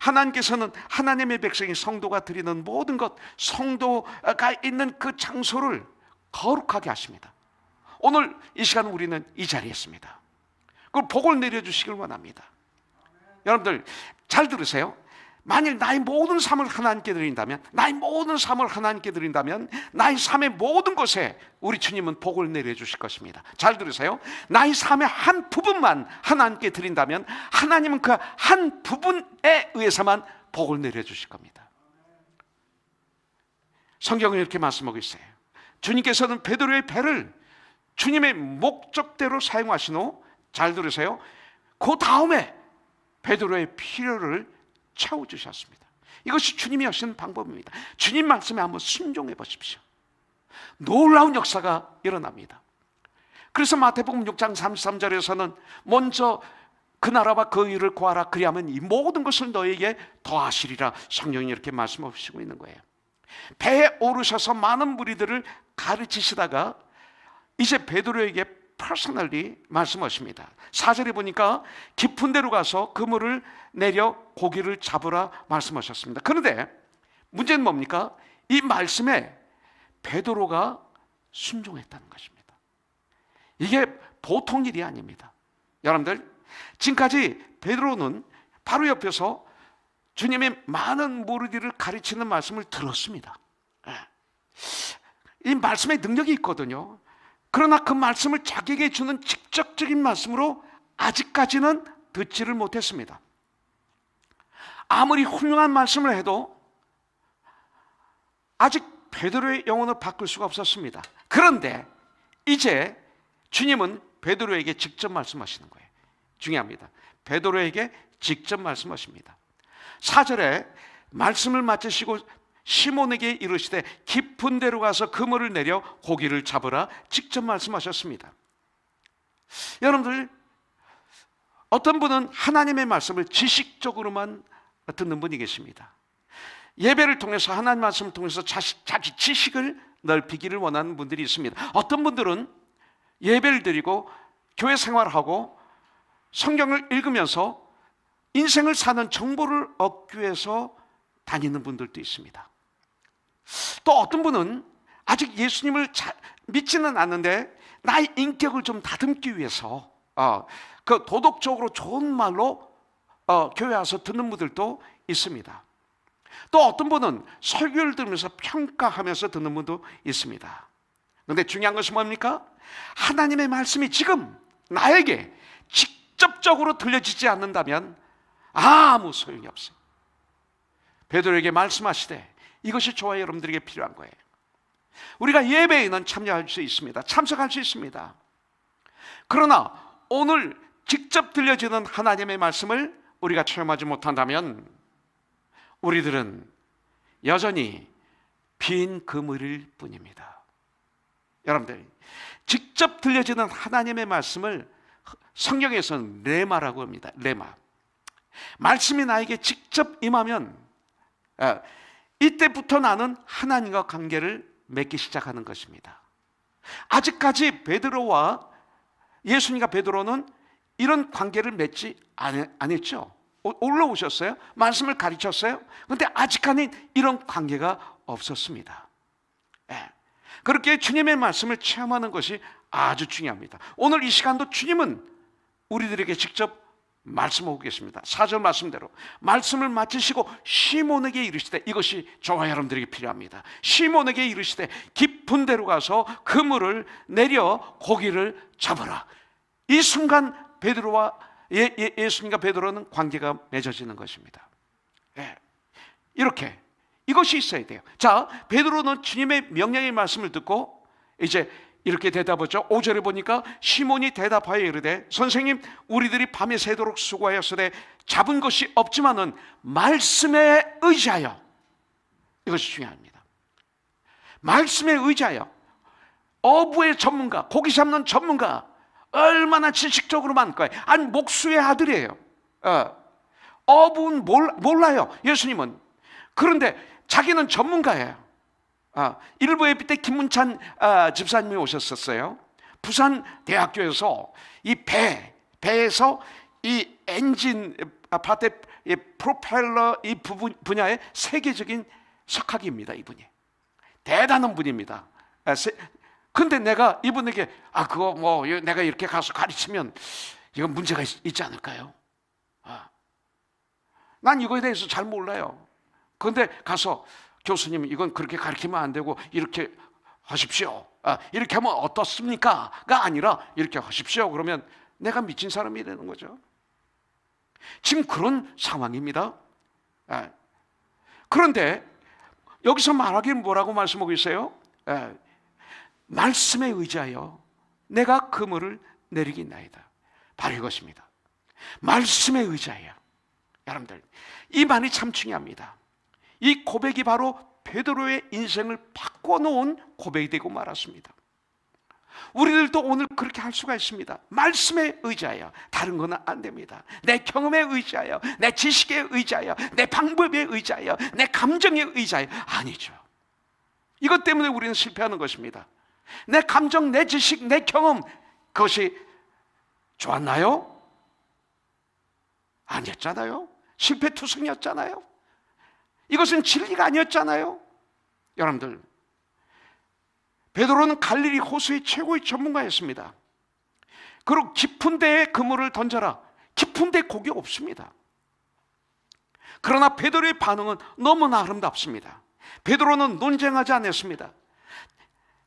하나님께서는 하나님의 백성이 성도가 드리는 모든 것, 성도가 있는 그 장소를 거룩하게 하십니다. 오늘 이 시간 우리는 이 자리에 있습니다. 그 복을 내려주시길 원합니다. 여러분들 잘 들으세요. 만일 나의 모든 삶을 하나님께 드린다면, 나의 모든 삶을 하나님께 드린다면 나의 삶의 모든 것에 우리 주님은 복을 내려주실 것입니다. 잘 들으세요. 나의 삶의 한 부분만 하나님께 드린다면 하나님은 그 한 부분에 의해서만 복을 내려주실 겁니다. 성경은 이렇게 말씀하고 있어요. 주님께서는 베드로의 배를 주님의 목적대로 사용하신 후, 잘 들으세요, 그 다음에 베드로의 필요를 채워주셨습니다. 이것이 주님이 하시는 방법입니다. 주님 말씀에 한번 순종해 보십시오. 놀라운 역사가 일어납니다. 그래서 마태복음 6장 33절에서는 먼저 그 나라와 그 의를 구하라, 그리하면 이 모든 것을 너에게 더하시리라, 성령이 이렇게 말씀하시고 있는 거예요. 배에 오르셔서 많은 무리들을 가르치시다가 이제 베드로에게 퍼스널리 말씀하십니다. 4절에 보니까 깊은 데로 가서 그물을 내려 고기를 잡으라 말씀하셨습니다. 그런데 문제는 뭡니까? 이 말씀에 베드로가 순종했다는 것입니다. 이게 보통 일이 아닙니다. 여러분들, 지금까지 베드로는 바로 옆에서 주님의 많은 무리들을 가르치는 말씀을 들었습니다. 이 말씀에 능력이 있거든요. 그러나 그 말씀을 자기에게 주는 직접적인 말씀으로 아직까지는 듣지를 못했습니다. 아무리 훌륭한 말씀을 해도 아직 베드로의 영혼을 바꿀 수가 없었습니다. 그런데 이제 주님은 베드로에게 직접 말씀하시는 거예요. 중요합니다. 베드로에게 직접 말씀하십니다. 4절에 말씀을 마치시고 시몬에게 이르시되 깊은 데로 가서 그물을 내려 고기를 잡으라, 직접 말씀하셨습니다. 여러분들, 어떤 분은 하나님의 말씀을 지식적으로만 듣는 분이 계십니다. 예배를 통해서, 하나님 말씀을 통해서 자기 지식을 넓히기를 원하는 분들이 있습니다. 어떤 분들은 예배를 드리고 교회 생활하고 성경을 읽으면서 인생을 사는 정보를 얻기 위해서 다니는 분들도 있습니다. 또 어떤 분은 아직 예수님을 믿지는 않는데 나의 인격을 좀 다듬기 위해서 그 도덕적으로 좋은 말로 교회 와서 듣는 분들도 있습니다. 또 어떤 분은 설교를 들으면서 평가하면서 듣는 분도 있습니다. 그런데 중요한 것이 뭡니까? 하나님의 말씀이 지금 나에게 직접적으로 들려지지 않는다면 아무 소용이 없어요. 베드로에게 말씀하시되 이것이 저와 여러분들에게 필요한 거예요. 우리가 예배에는 참여할 수 있습니다. 참석할 수 있습니다. 그러나 오늘 직접 들려지는 하나님의 말씀을 우리가 체험하지 못한다면 우리들은 여전히 빈 그물일 뿐입니다. 여러분들, 직접 들려지는 하나님의 말씀을 성경에서는 레마라고 합니다. 레마. 말씀이 나에게 직접 임하면 이때부터 나는 하나님과 관계를 맺기 시작하는 것입니다. 아직까지 베드로와 예수님과 베드로는 이런 관계를 맺지 않았죠. 올라오셨어요. 말씀을 가르쳤어요. 그런데 아직까지 이런 관계가 없었습니다. 그렇게 주님의 말씀을 체험하는 것이 아주 중요합니다. 오늘 이 시간도 주님은 우리들에게 직접 말씀 오고 계십니다. 4절 말씀대로 말씀을 마치시고 시몬에게 이르시되, 이것이 저와 여러분들에게 필요합니다. 시몬에게 이르시되 깊은 데로 가서 그물을 내려 고기를 잡으라. 이 순간 베드로와 예수님과 베드로는 관계가 맺어지는 것입니다. 예. 이렇게 이것이 있어야 돼요. 자, 베드로는 주님의 명령의 말씀을 듣고 이제 이렇게 대답하죠. 5절에 보니까 시몬이 대답하여 이르되, 선생님, 우리들이 밤에 새도록 수고하였으되 잡은 것이 없지만은 말씀에 의지하여. 이것이 중요합니다. 말씀에 의지하여. 어부의 전문가, 고기 잡는 전문가, 얼마나 지식적으로 많을까요? 아니, 목수의 아들이에요. 어부는 몰라요, 예수님은. 그런데 자기는 전문가예요. 일부 예비 때 김문찬 집사님이 오셨었어요. 부산 대학교에서 이 배에서 이 엔진 파트 프로펠러 이 분야의 세계적인 석학입니다. 이분이 대단한 분입니다. 근데 내가 이분에게 그거 뭐 내가 이렇게 가서 가르치면 이건 문제가 있지 않을까요? 난 이거에 대해서 잘 몰라요. 그런데 가서 교수님, 이건 그렇게 가르치면 안 되고 이렇게 하십시오. 이렇게 하면 어떻습니까? 가 아니라 이렇게 하십시오. 그러면 내가 미친 사람이 되는 거죠. 지금 그런 상황입니다. 그런데 여기서 말하기는 뭐라고 말씀하고 있어요? 말씀에 의지하여 내가 그물을 내리겠나이다. 바로 이것입니다. 말씀에 의지하여. 여러분들, 이 말이 참 중요합니다. 이 고백이 바로 베드로의 인생을 바꿔놓은 고백이 되고 말았습니다. 우리들도 오늘 그렇게 할 수가 있습니다. 말씀에 의지하여. 다른 건 안 됩니다. 내 경험에 의지하여, 내 지식에 의지하여, 내 방법에 의지하여, 내 감정에 의지하여. 아니죠. 이것 때문에 우리는 실패하는 것입니다. 내 감정, 내 지식, 내 경험, 그것이 좋았나요? 아니었잖아요. 실패투성이었잖아요. 이것은 진리가 아니었잖아요. 여러분들, 베드로는 갈릴리 호수의 최고의 전문가였습니다. 그리고 깊은 데에 그물을 던져라. 깊은 데 고기 없습니다. 그러나 베드로의 반응은 너무나 아름답습니다. 베드로는 논쟁하지 않았습니다.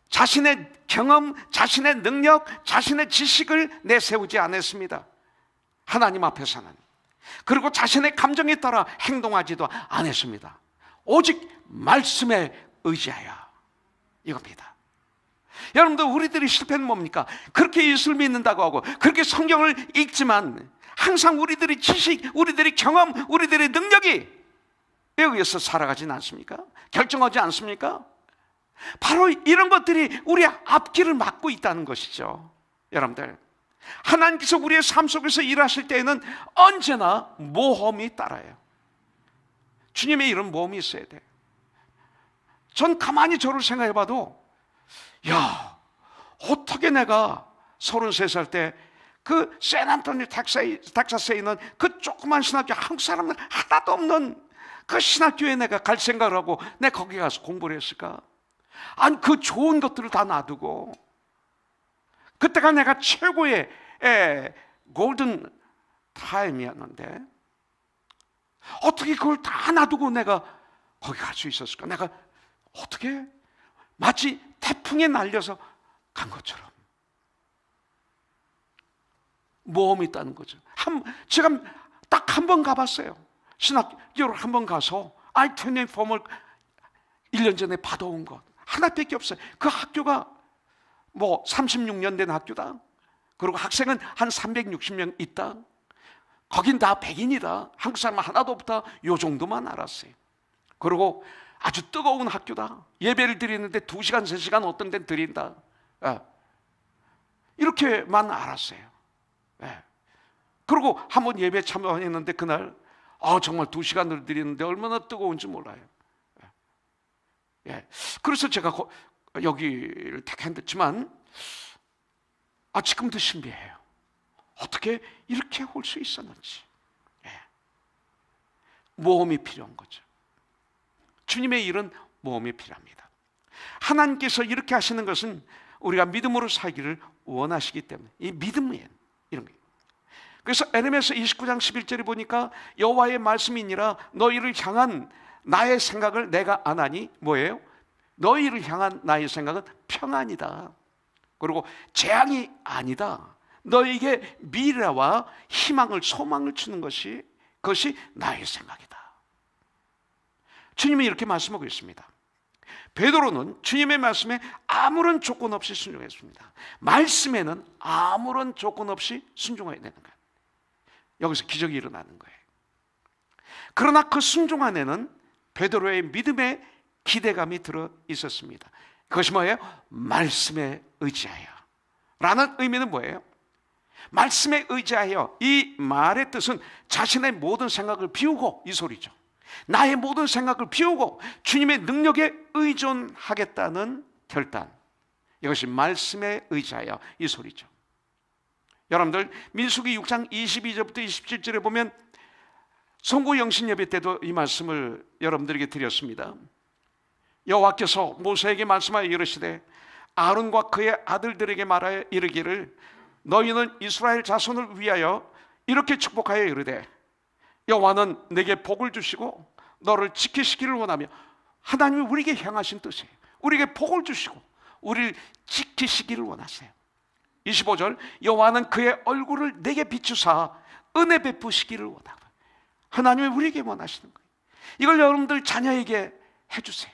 자신의 경험, 자신의 능력, 자신의 지식을 내세우지 않았습니다. 하나님 앞에서는. 그리고 자신의 감정에 따라 행동하지도 않았습니다. 오직 말씀에 의지하여. 이겁니다. 여러분들, 우리들이 실패는 뭡니까? 그렇게 예수를 믿는다고 하고 그렇게 성경을 읽지만 항상 우리들의 지식, 우리들의 경험, 우리들의 능력이 여기에서 살아가진 않습니까? 결정하지 않습니까? 바로 이런 것들이 우리 앞길을 막고 있다는 것이죠. 여러분들, 하나님께서 우리의 삶 속에서 일하실 때에는 언제나 모험이 따라요. 주님의 이런 모험이 있어야 돼요. 전 가만히 저를 생각해 봐도, 야, 어떻게 내가 33살 때 그 샌안토니 텍사스에 있는 그 조그만 신학교, 한국 사람들 하나도 없는 그 신학교에 내가 갈 생각을 하고 내가 거기 가서 공부를 했을까? 아니, 그 좋은 것들을 다 놔두고, 그때가 내가 최고의 골든 타임이었는데 어떻게 그걸 다 놔두고 내가 거기 갈 수 있었을까? 내가 어떻게 마치 태풍에 날려서 간 것처럼 모험이 있다는 거죠. 제가 딱 한 번 가봤어요. 신학교를 한 번 가서 I-24 폼을 1년 전에 받아온 것 하나밖에 없어요. 그 학교가 뭐 36년 된 학교다. 그리고 학생은 한 360명 있다. 거긴 다 백인이다. 한국 사람 하나도 없다. 요 정도만 알았어요. 그리고 아주 뜨거운 학교다. 예배를 드리는데 2시간, 3시간 어떤 데는 드린다. 이렇게만 알았어요. 그리고 한번 예배 참여했는데 그날 정말 2시간을 드리는데 얼마나 뜨거운지 몰라요. 그래서 제가 여기를 택했지만 지금도 신비해요. 어떻게 이렇게 올 수 있었는지. 모험이 필요한 거죠. 주님의 일은 모험이 필요합니다. 하나님께서 이렇게 하시는 것은 우리가 믿음으로 살기를 원하시기 때문에, 이 믿음이에요. 이런 게. 그래서 에레미야서 29장 11절에 보니까 여호와의 말씀이니라 너희를 향한 나의 생각을 내가 아나니 뭐예요? 너희를 향한 나의 생각은 평안이다. 그리고 재앙이 아니다. 너에게 미래와 희망을 소망을 주는 그것이 나의 생각이다. 주님이 이렇게 말씀하고 있습니다. 베드로는 주님의 말씀에 아무런 조건 없이 순종했습니다. 말씀에는 아무런 조건 없이 순종해야 되는 거예요. 여기서 기적이 일어나는 거예요. 그러나 그 순종 안에는 베드로의 믿음의 기대감이 들어 있었습니다. 그것이 뭐예요? 말씀에 의지하여 라는 의미는 뭐예요? 말씀에 의지하여, 이 말의 뜻은 자신의 모든 생각을 비우고, 이 소리죠. 나의 모든 생각을 비우고 주님의 능력에 의존하겠다는 결단, 이것이 말씀에 의지하여, 이 소리죠. 여러분들 민수기 6장 22절부터 27절에 보면 성구 영신 예배 때도 이 말씀을 여러분들에게 드렸습니다. 여호와께서 모세에게 말씀하여 이르시되 아론과 그의 아들들에게 말하여 이르기를 너희는 이스라엘 자손을 위하여 이렇게 축복하여 이르되 여호와는 내게 복을 주시고 너를 지키시기를 원하며, 하나님이 우리에게 향하신 뜻이에요. 우리에게 복을 주시고 우리를 지키시기를 원하세요. 25절 여호와는 그의 얼굴을 내게 비추사 은혜 베푸시기를 원하고, 하나님이 우리에게 원하시는 거예요. 이걸 여러분들 자녀에게 해주세요.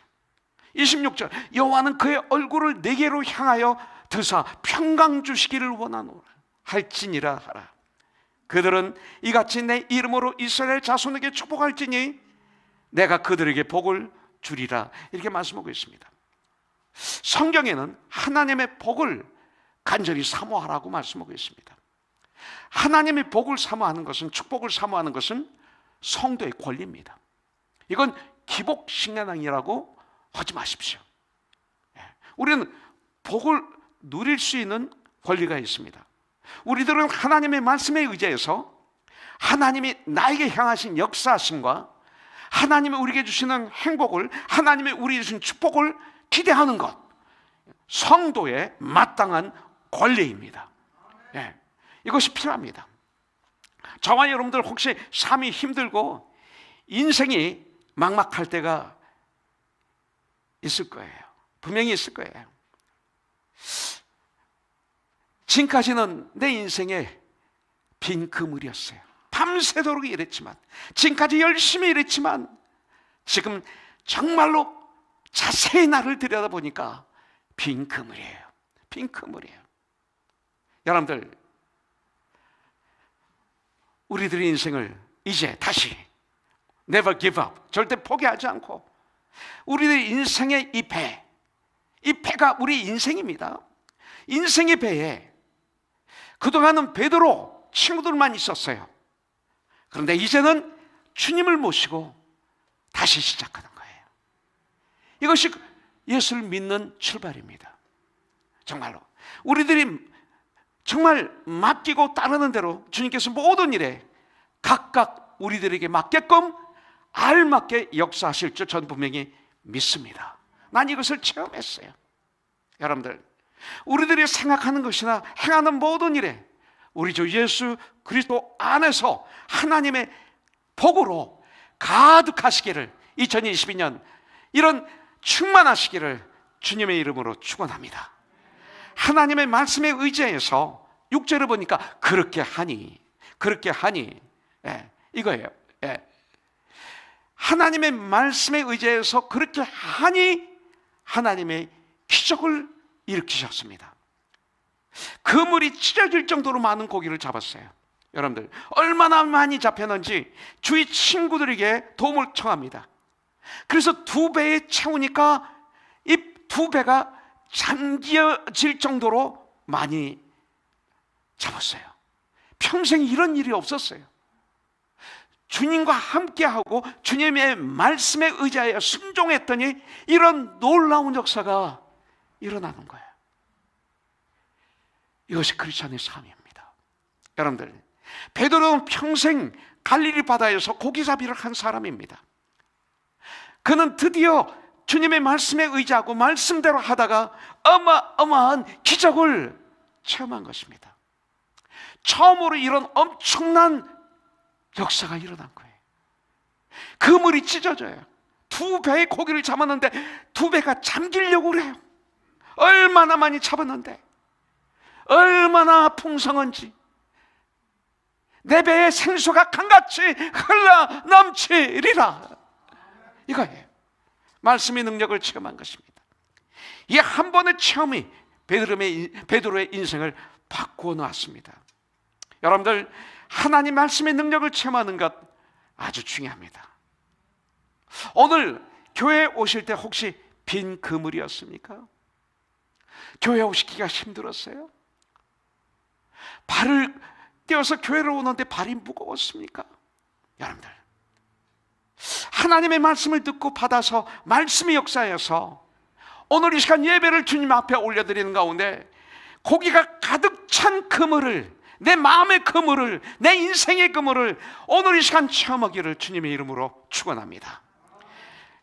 26절 여호와는 그의 얼굴을 내게로 향하여 드사 평강 주시기를 원하노라 할지니라 하라. 그들은 이같이 내 이름으로 이스라엘 자손에게 축복할지니 내가 그들에게 복을 주리라, 이렇게 말씀하고 있습니다. 성경에는 하나님의 복을 간절히 사모하라고 말씀하고 있습니다. 하나님의 복을 사모하는 것은, 축복을 사모하는 것은 성도의 권리입니다. 이건 기복신앙이라고 하지 마십시오. 우리는 복을 누릴 수 있는 권리가 있습니다. 우리들은 하나님의 말씀에 의지해서 하나님이 나에게 향하신 역사하심과 하나님이 우리에게 주시는 행복을, 하나님이 우리에게 주신 축복을 기대하는 것, 성도의 마땅한 권리입니다. 이것이 필요합니다. 저와 여러분들 혹시 삶이 힘들고 인생이 막막할 때가 있을 거예요. 분명히 있을 거예요. 지금까지는 내 인생에 빈 그물이었어요. 밤새도록 일했지만, 지금까지 열심히 일했지만 지금 정말로 자세히 나를 들여다보니까 빈 그물이에요. 빈 그물이에요. 여러분들, 우리들의 인생을 이제 다시 never give up, 절대 포기하지 않고 우리의 인생의 이 배가 우리 인생입니다. 인생의 배에 그동안은 베드로 친구들만 있었어요. 그런데 이제는 주님을 모시고 다시 시작하는 거예요. 이것이 예수를 믿는 출발입니다. 정말로 우리들이 정말 맡기고 따르는 대로 주님께서 모든 일에 각각 우리들에게 맞게끔 알맞게 역사하실 줄 저는 분명히 믿습니다. 난 이것을 체험했어요. 여러분들, 우리들이 생각하는 것이나 행하는 모든 일에 우리 주 예수 그리스도 안에서 하나님의 복으로 가득하시기를, 2022년 이런 충만하시기를 주님의 이름으로 축원합니다. 하나님의 말씀에 의지해서 6절을 보니까 그렇게 하니 이거예요. 하나님의 말씀에 의지해서 그렇게 하니 하나님의 기적을 일으키셨습니다. 그물이 찢어질 정도로 많은 고기를 잡았어요. 여러분들, 얼마나 많이 잡혔는지 주위 친구들에게 도움을 청합니다. 그래서 2배에 채우니까 이 2배가 잠겨질 정도로 많이 잡았어요. 평생 이런 일이 없었어요. 주님과 함께하고 주님의 말씀에 의지하여 순종했더니 이런 놀라운 역사가 일어나는 거예요. 이것이 크리스천의 삶입니다. 여러분들, 베드로는 평생 갈릴리 바다에서 고기잡이를 한 사람입니다. 그는 드디어 주님의 말씀에 의지하고 말씀대로 하다가 어마어마한 기적을 체험한 것입니다. 처음으로 이런 엄청난 역사가 일어난 거예요. 그물이 찢어져요. 2배의 고기를 잡았는데 2배가 잠기려고 그래요. 얼마나 많이 잡았는데, 얼마나 풍성한지. 내 배에 생수가 강같이 흘러 넘치리라. 이거예요. 말씀의 능력을 체험한 것입니다. 이 한 번의 체험이 베드로의 인생을 바꾸어 놓았습니다. 여러분들, 하나님 말씀의 능력을 체험하는 것 아주 중요합니다. 오늘 교회에 오실 때 혹시 빈 그물이었습니까? 교회에 오시기가 힘들었어요? 발을 떼어서 교회로 오는데 발이 무거웠습니까? 여러분들, 하나님의 말씀을 듣고 받아서 말씀의 역사에서 오늘 이 시간 예배를 주님 앞에 올려드리는 가운데 고기가 가득 찬 그물을, 내 마음의 그물을, 내 인생의 그물을 오늘 이 시간 체험하기를 주님의 이름으로 축원합니다.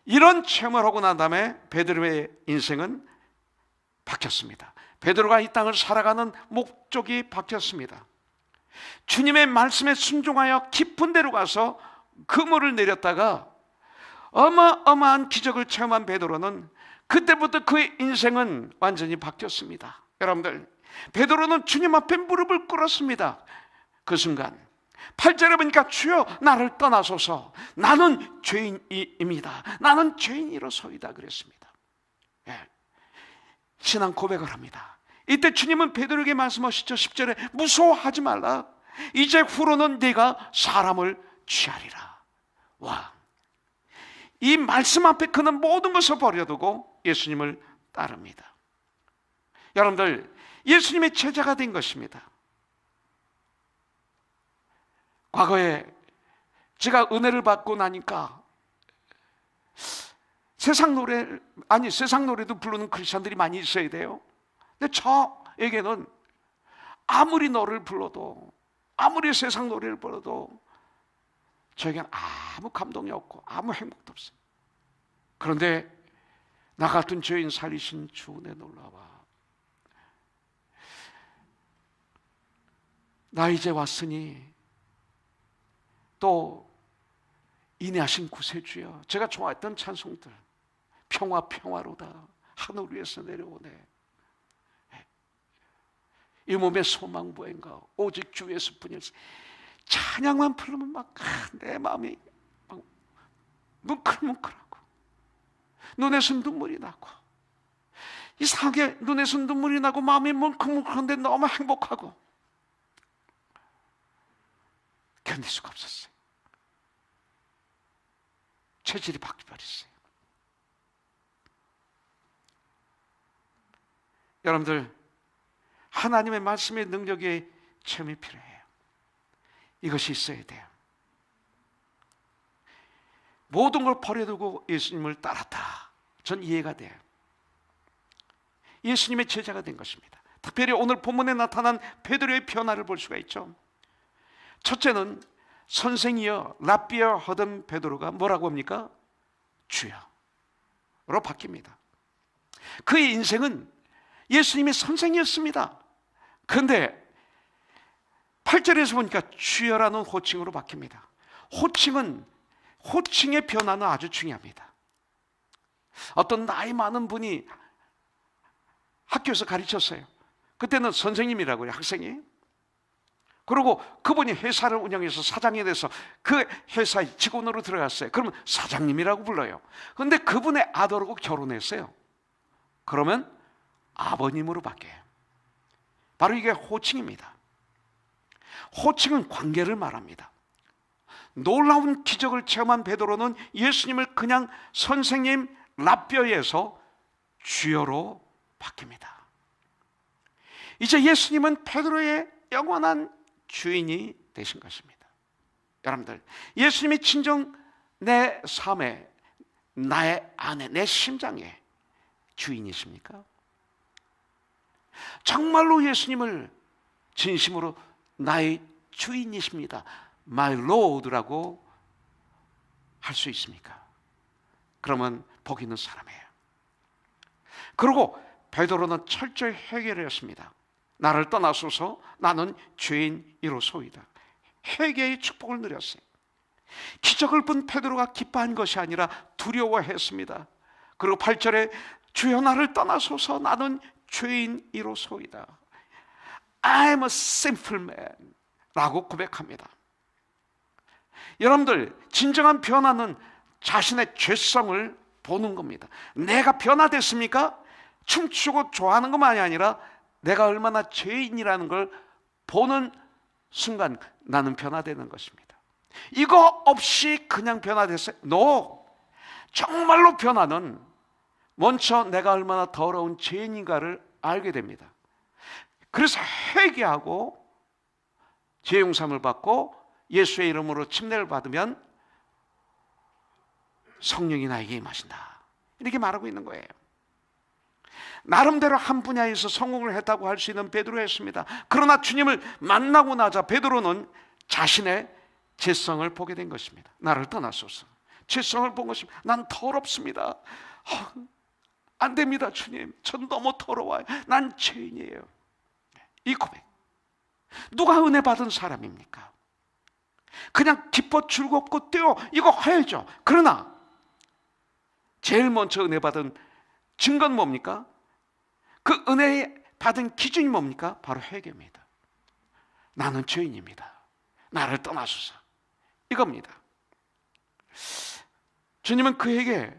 이런 체험을 하고 난 다음에 베드로의 인생은 바뀌었습니다. 베드로가 이 땅을 살아가는 목적이 바뀌었습니다. 주님의 말씀에 순종하여 깊은 데로 가서 그물을 내렸다가 어마어마한 기적을 체험한 베드로는 그때부터 그의 인생은 완전히 바뀌었습니다. 여러분들, 베드로는 주님 앞에 무릎을 꿇었습니다. 그 순간 8절에 보니까 주여 나를 떠나소서, 나는 죄인입니다. 나는 죄인이로소이다 그랬습니다. 예. 신앙 고백을 합니다. 이때 주님은 베드로에게 말씀하시죠. 10절에 무서워하지 말라. 이제 후로는 네가 사람을 취하리라. 와, 이 말씀 앞에 그는 모든 것을 버려두고 예수님을 따릅니다. 여러분들, 예수님의 제자가 된 것입니다. 과거에 제가 은혜를 받고 나니까 세상 노래도 부르는 크리스천들이 많이 있어야 돼요. 근데 저에게는 아무리 노래를 불러도, 아무리 세상 노래를 불러도 저에게는 아무 감동이 없고 아무 행복도 없어요. 그런데 나 같은 죄인 살리신 주 은혜 놀라와. 나 이제 왔으니 또 인내하신 구세주여, 제가 좋아했던 찬송들, 평화로다, 하늘 위에서 내려오네, 이 몸의 소망 보행가 오직 주 예수뿐이었어. 찬양만 부르면 막 내 마음이 막 뭉클뭉클하고 눈에서 눈물이 나고, 이상하게 눈에서 눈물이 나고 마음이 뭉클뭉클한데 너무 행복하고 견딜 수가 없었어요. 체질이 바뀌어버렸어요. 여러분들, 하나님의 말씀의 능력의 체험이 필요해요. 이것이 있어야 돼요. 모든 걸 버려두고 예수님을 따랐다. 전 이해가 돼요. 예수님의 제자가 된 것입니다. 특별히 오늘 본문에 나타난 베드로의 변화를 볼 수가 있죠. 첫째는 선생이여 랍비어 하던 베드로가 뭐라고 합니까? 주여로 바뀝니다. 그의 인생은 예수님의 선생이었습니다. 그런데 8절에서 보니까 주여라는 호칭으로 바뀝니다. 호칭의 변화는 아주 중요합니다. 어떤 나이 많은 분이 학교에서 가르쳤어요. 그때는 선생님이라고 해요, 학생이. 그리고 그분이 회사를 운영해서 사장이 돼서 그 회사의 직원으로 들어갔어요. 그러면 사장님이라고 불러요. 그런데 그분의 아들하고 결혼했어요. 그러면 아버님으로 바뀌어요. 바로 이게 호칭입니다. 호칭은 관계를 말합니다. 놀라운 기적을 체험한 베드로는 예수님을 그냥 선생님 랍비어에서 주여로 바뀝니다. 이제 예수님은 베드로의 영원한 주인이 되신 것입니다. 여러분들, 예수님이 진정 내 삶에, 나의 안에, 내 심장에 주인이십니까? 정말로 예수님을 진심으로 나의 주인이십니다, My Lord라고 할 수 있습니까? 그러면 복 있는 사람이에요. 그리고 베드로는 철저히 해결을 했습니다. 나를 떠나소서 나는 죄인이로소이다. 회개의 축복을 누렸어요. 기적을 본 베드로가 기뻐한 것이 아니라 두려워했습니다. 그리고 8절에 주여 나를 떠나소서 나는 죄인이로소이다. I'm a sinful man 라고 고백합니다. 여러분들, 진정한 변화는 자신의 죄성을 보는 겁니다. 내가 변화됐습니까? 춤추고 좋아하는 것만이 아니라 내가 얼마나 죄인이라는 걸 보는 순간 나는 변화되는 것입니다. 이거 없이 그냥 변화됐어요? No! 정말로 변화는 먼저 내가 얼마나 더러운 죄인인가를 알게 됩니다. 그래서 회개하고 죄 용서함을 받고 예수의 이름으로 침례를 받으면 성령이 나에게 임하신다, 이렇게 말하고 있는 거예요. 나름대로 한 분야에서 성공을 했다고 할 수 있는 베드로였습니다. 그러나 주님을 만나고 나자 베드로는 자신의 죄성을 보게 된 것입니다. 나를 떠나소서. 죄성을 본 것입니다. 난 더럽습니다. 안 됩니다, 주님. 전 너무 더러워요. 난 죄인이에요. 이 고백, 누가 은혜 받은 사람입니까? 그냥 기뻐 즐겁고 뛰어, 이거 해야죠. 그러나 제일 먼저 은혜 받은 증거는 뭡니까? 그 은혜 받은 기준이 뭡니까? 바로 회개입니다. 나는 죄인입니다. 나를 떠나소서. 이겁니다. 주님은 그에게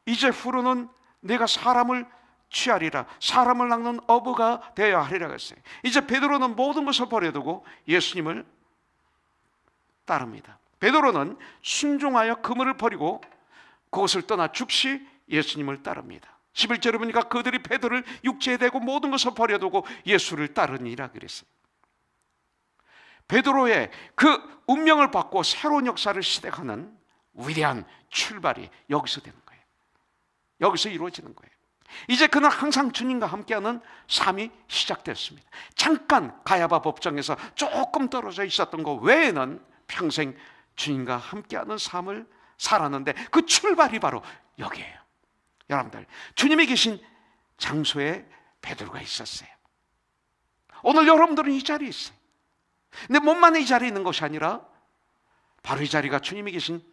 이제 후로는 내가 사람을 취하리라, 사람을 낚는 어부가 되어야 하리라 했어요. 이제 베드로는 모든 것을 버려두고 예수님을 따릅니다. 베드로는 순종하여 그물을 버리고 그것을 떠나 즉시 예수님을 따릅니다. 11절에 보니까 그들이 베드로를 육지에 대고 모든 것을 버려두고 예수를 따르니라 그랬어요. 베드로의 그 운명을 받고 새로운 역사를 시작하는 위대한 출발이 여기서 되는 거예요. 여기서 이루어지는 거예요. 이제 그는 항상 주님과 함께하는 삶이 시작됐습니다. 잠깐 가야바 법정에서 조금 떨어져 있었던 것 외에는 평생 주님과 함께하는 삶을 살았는데 그 출발이 바로 여기에요. 여러분들, 주님이 계신 장소에 베드로가 있었어요. 오늘 여러분들은 이 자리에 있어요. 내 몸만 이 자리에 있는 것이 아니라 바로 이 자리가 주님이 계신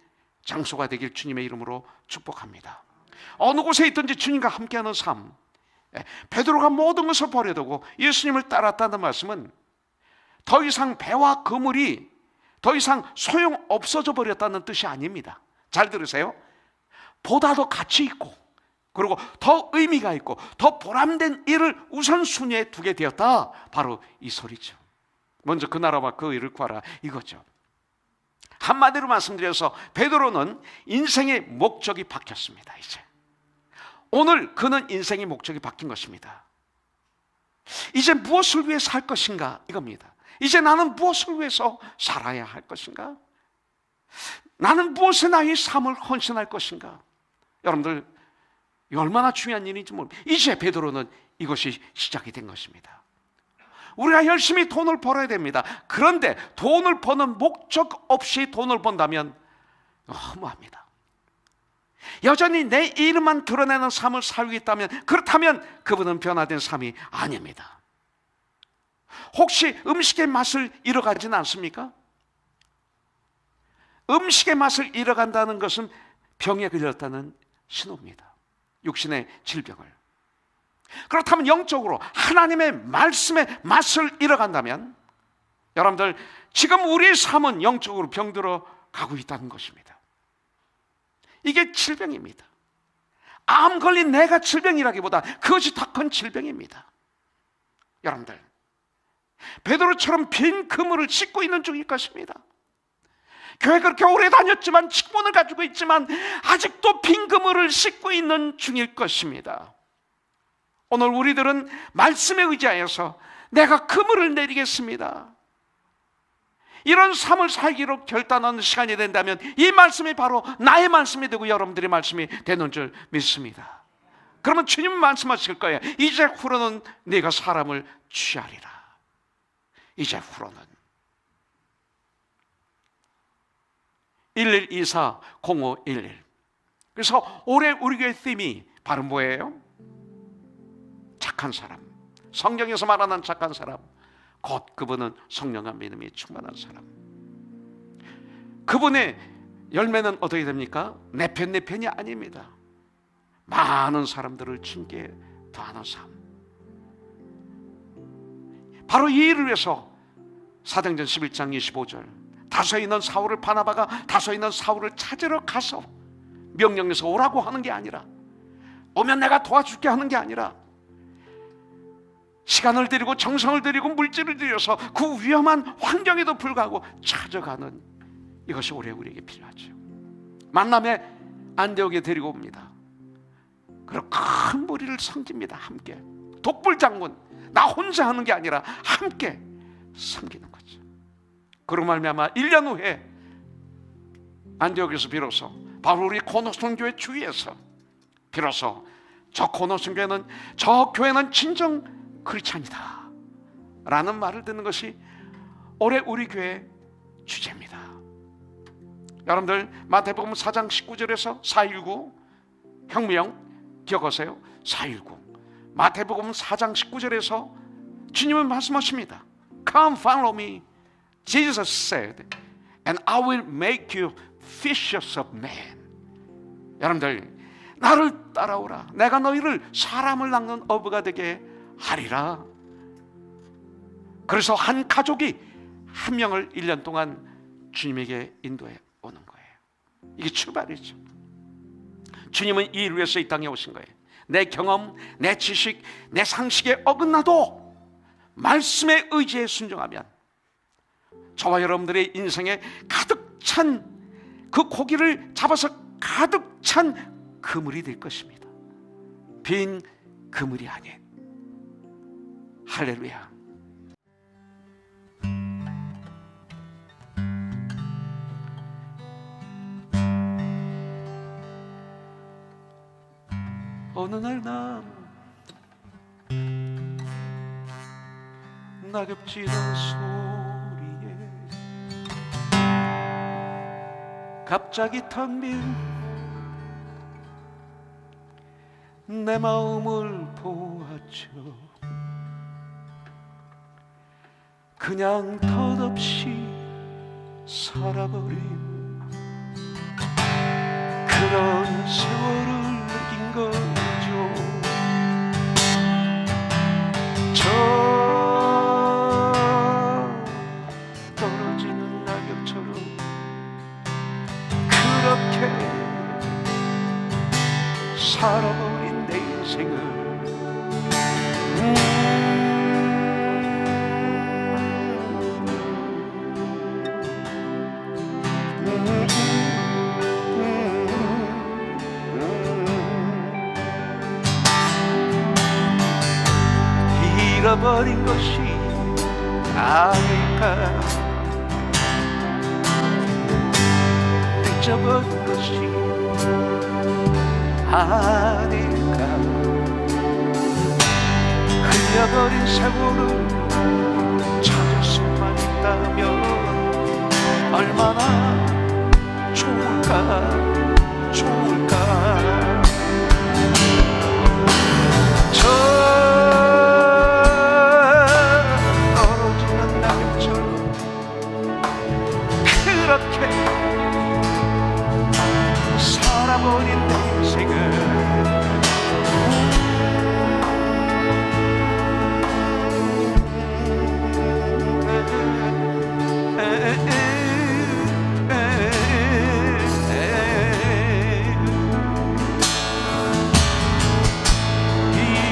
장소가 되길 주님의 이름으로 축복합니다. 어느 곳에 있든지 주님과 함께하는 삶, 베드로가 모든 것을 버려두고 예수님을 따랐다는 말씀은 더 이상 배와 그물이 더 이상 소용 없어져 버렸다는 뜻이 아닙니다. 잘 들으세요. 보다 더 가치 있고 그리고 더 의미가 있고 더 보람된 일을 우선순위에 두게 되었다, 바로 이 소리죠. 먼저 그 나라와 그 의를 구하라, 이거죠. 한마디로 말씀드려서 베드로는 인생의 목적이 바뀌었습니다. 이제 오늘 그는 인생의 목적이 바뀐 것입니다. 이제 무엇을 위해 살 것인가, 이겁니다. 이제 나는 무엇을 위해서 살아야 할 것인가? 나는 무엇에 나의 삶을 헌신할 것인가? 여러분들, 이 얼마나 중요한 일인지 모릅니다. 이제 베드로는 이것이 시작이 된 것입니다. 우리가 열심히 돈을 벌어야 됩니다. 그런데 돈을 버는 목적 없이 돈을 번다면 허무합니다. 여전히 내 이름만 드러내는 삶을 살고 있다면, 그렇다면 그분은 변화된 삶이 아닙니다. 혹시 음식의 맛을 잃어가지는 않습니까? 음식의 맛을 잃어간다는 것은 병에 걸렸다는 신호입니다. 육신의 질병을. 그렇다면 영적으로 하나님의 말씀의 맛을 잃어간다면 여러분들, 지금 우리의 삶은 영적으로 병들어 가고 있다는 것입니다. 이게 질병입니다. 암 걸린 내가 질병이라기보다 그것이 더 큰 질병입니다. 여러분들, 베드로처럼 빈 그물을 씻고 있는 중일 것입니다. 교회 그렇게 오래 다녔지만, 직분을 가지고 있지만 아직도 빈 그물을 씻고 있는 중일 것입니다. 오늘 우리들은 말씀에 의지하여서 내가 그물을 내리겠습니다, 이런 삶을 살기로 결단하는 시간이 된다면 이 말씀이 바로 나의 말씀이 되고 여러분들의 말씀이 되는 줄 믿습니다. 그러면 주님은 말씀하실 거예요. 이제 후로는 네가 사람을 취하리라. 이제 후로는 1124-0511. 그래서 올해 우리 교회 팀이 바로 뭐예요? 착한 사람, 성경에서 말하는 착한 사람, 곧 그분은 성령과 믿음이 충만한 사람. 그분의 열매는 어떻게 됩니까? 내 편이 아닙니다. 많은 사람들을 징계에 더하는 삶. 바로 이 일을 위해서 사도행전 11장 25절, 다소에 있는 사울을 바나바가 다소에 있는 사울을 찾으러 가서 명령해서 오라고 하는 게 아니라, 오면 내가 도와줄게 하는 게 아니라, 시간을 들이고 정성을 들이고 물질을 들여서 그 위험한 환경에도 불구하고 찾아가는, 이것이 올해 우리에게 필요하죠. 만남에 안디옥에 데리고 옵니다. 그리고 큰 무리를 섬깁니다. 함께. 독불장군, 나 혼자 하는 게 아니라 함께 섬기는 거죠. 그로 말미암아 1년 후에 안디옥에서 비로소, 바로 우리 고노선 교회 주위에서 비로소 저 고노선 교회는, 저 교회는 진정 크리스찬이다 라는 말을 듣는 것이 올해 우리 교회 주제입니다. 여러분들 마태복음 4장 19절에서 4.19 혁명 기억하세요? 4.19 마태복음 4장 19절에서 주님은 말씀하십니다. Come follow me, Jesus said, and I will make you fishers of men. 여러분들, 나를 따라오라, 내가 너희를 사람을 낚는 어부가 되게 하리라. 그래서 한 가족이 한 명을 1년 동안 주님에게 인도해 오는 거예요. 이게 출발이죠. 주님은 이 일을 위해서 이 땅에 오신 거예요. 내 경험, 내 지식, 내 상식에 어긋나도 말씀의 의지에 순종하면 저와 여러분들의 인생에 가득 찬 그 고기를 잡아서 가득 찬 그물이 될 것입니다. 빈 그물이 아닌. 할렐루야. 어느 날 난 낙엽지는 소리에 갑자기 텅 빈 내 마음을 보았죠. 그냥 덧없이 살아버린 그런 세월을 느낀 거죠. 저 떨어지는 낙엽처럼 그렇게 살아버린 내 인생을 잃어버린 것이 아닐까, 잊어버린 것이 아닐까, 흘려버린 세월을 찾을 수만 있다면 얼마나 좋을까, 좋을까. 떨어지는 낙엽처럼 그렇게 살아버린 내 인생을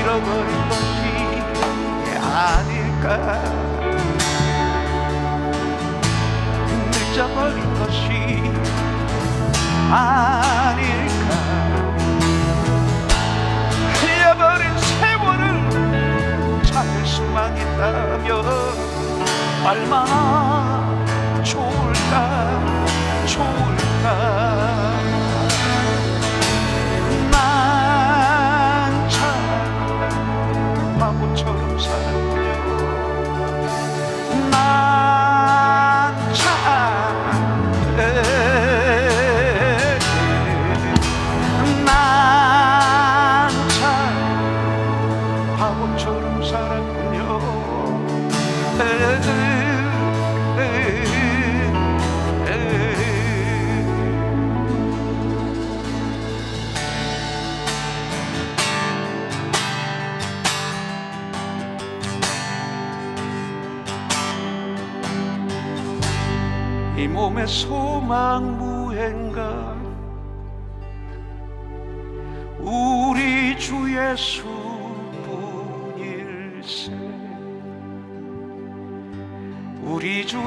잃어버린 것이 아닐까, 늦어버린 것이 아닐까, 흘려버린 세월을 찾을 수만 있다면 얼마나 좋을까, 좋을까. 난 참 바보처럼 살았군요. 난 참 난 참 바보처럼 살았군요. 이 몸의 소망 무행가 우리 주 예수뿐일세. 우리 주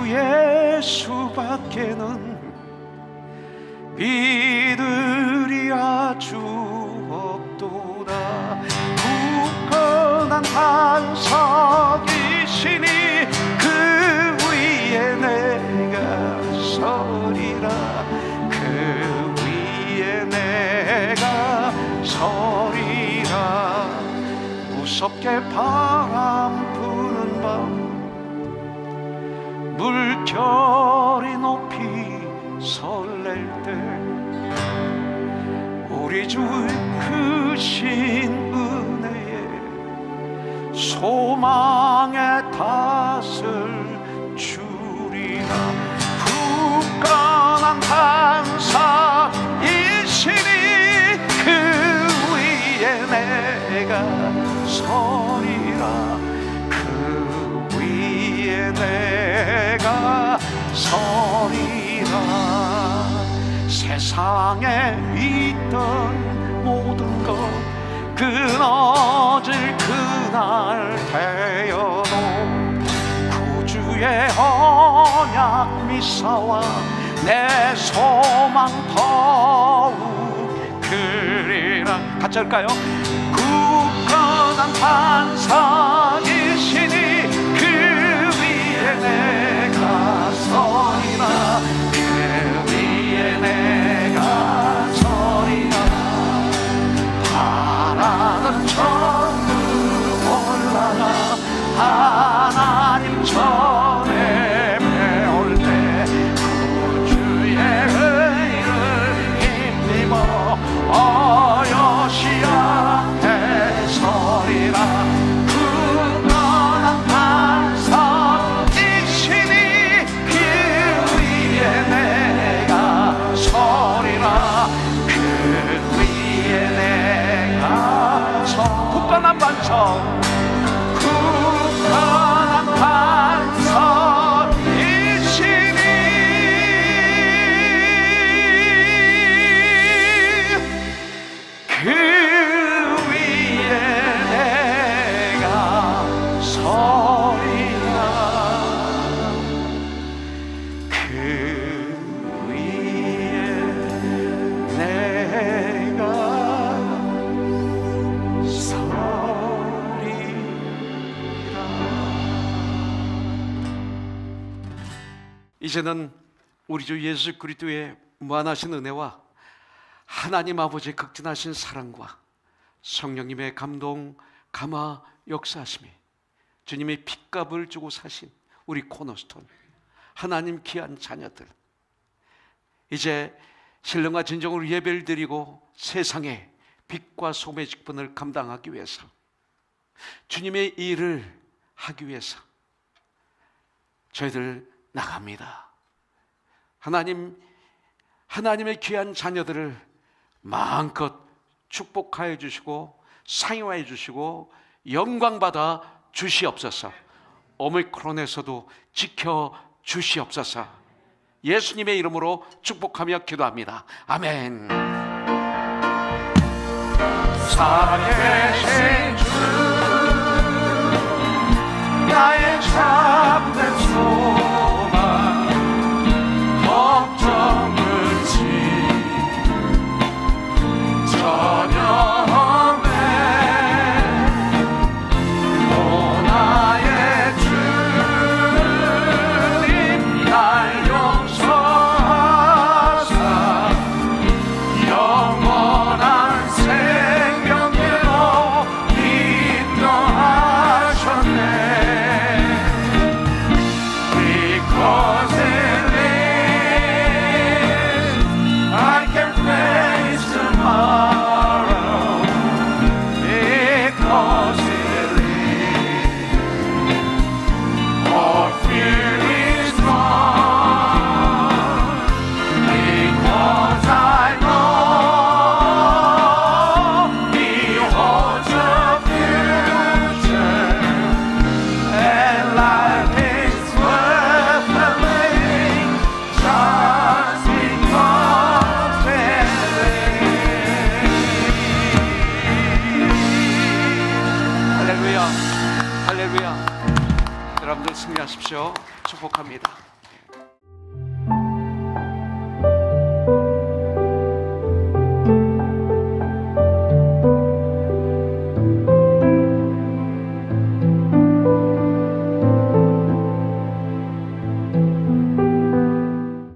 예수밖에는 믿으리야 주 없도다. 굳건한 반석이시니 그 위에 내가 서리라. 그 위에 내가 서리라. 무섭게 바람 부는 밤 물결이 높이 설렐 때 우리 주의 크신 은혜에 소망의 탓을 주리라. 굳건한 반석이시니 그 위에 내가 서리라. 그 위에 내가 서리라. 세상에 있던 모든 것 끊어질 그날 되어도 구주의 언약 미사와 내 소망 더욱 그리라. 같이 할까요? 굳건한 반석이시니 그 위에 내가 서리라. 그 위에 내가 서리라. 하나는 천국 올라가 하나님 전에 배울 때 구주의 의를 힘입어 어여시 앞에 서리라. 굳건한 반석이시니 그 위에 내가 서리라. 그 위에 내가 굳건한 반석 굳건한 반석이시니 그 위에 내가 서리라. 그 위에 내가 이제는 우리 주 예수 그리스도의 무한하신 은혜와 하나님 아버지의 극진하신 사랑과 성령님의 감동, 감화, 역사하심이 주님의 핏값을 주고 사신 우리 코너스톤 하나님 귀한 자녀들, 이제 신령과 진정으로 예배를 드리고 세상의 빛과 소금의 직분을 감당하기 위해서, 주님의 일을 하기 위해서 저희들 나갑니다. 하나님의 귀한 자녀들을 마음껏 축복하여 주시고 상용하여 주시고 영광받아 주시옵소서. 오미크론에서도 지켜 주시옵소서. 예수님의 이름으로 축복하며 기도합니다. 아멘. 살아계신 주, 나의 참된 소망, 걱정 끝이 전혀 없네. 오 나의 주님, 날 용서하사 영원한 생명으로 인도하셨네. 승리하십시오. 축복합니다.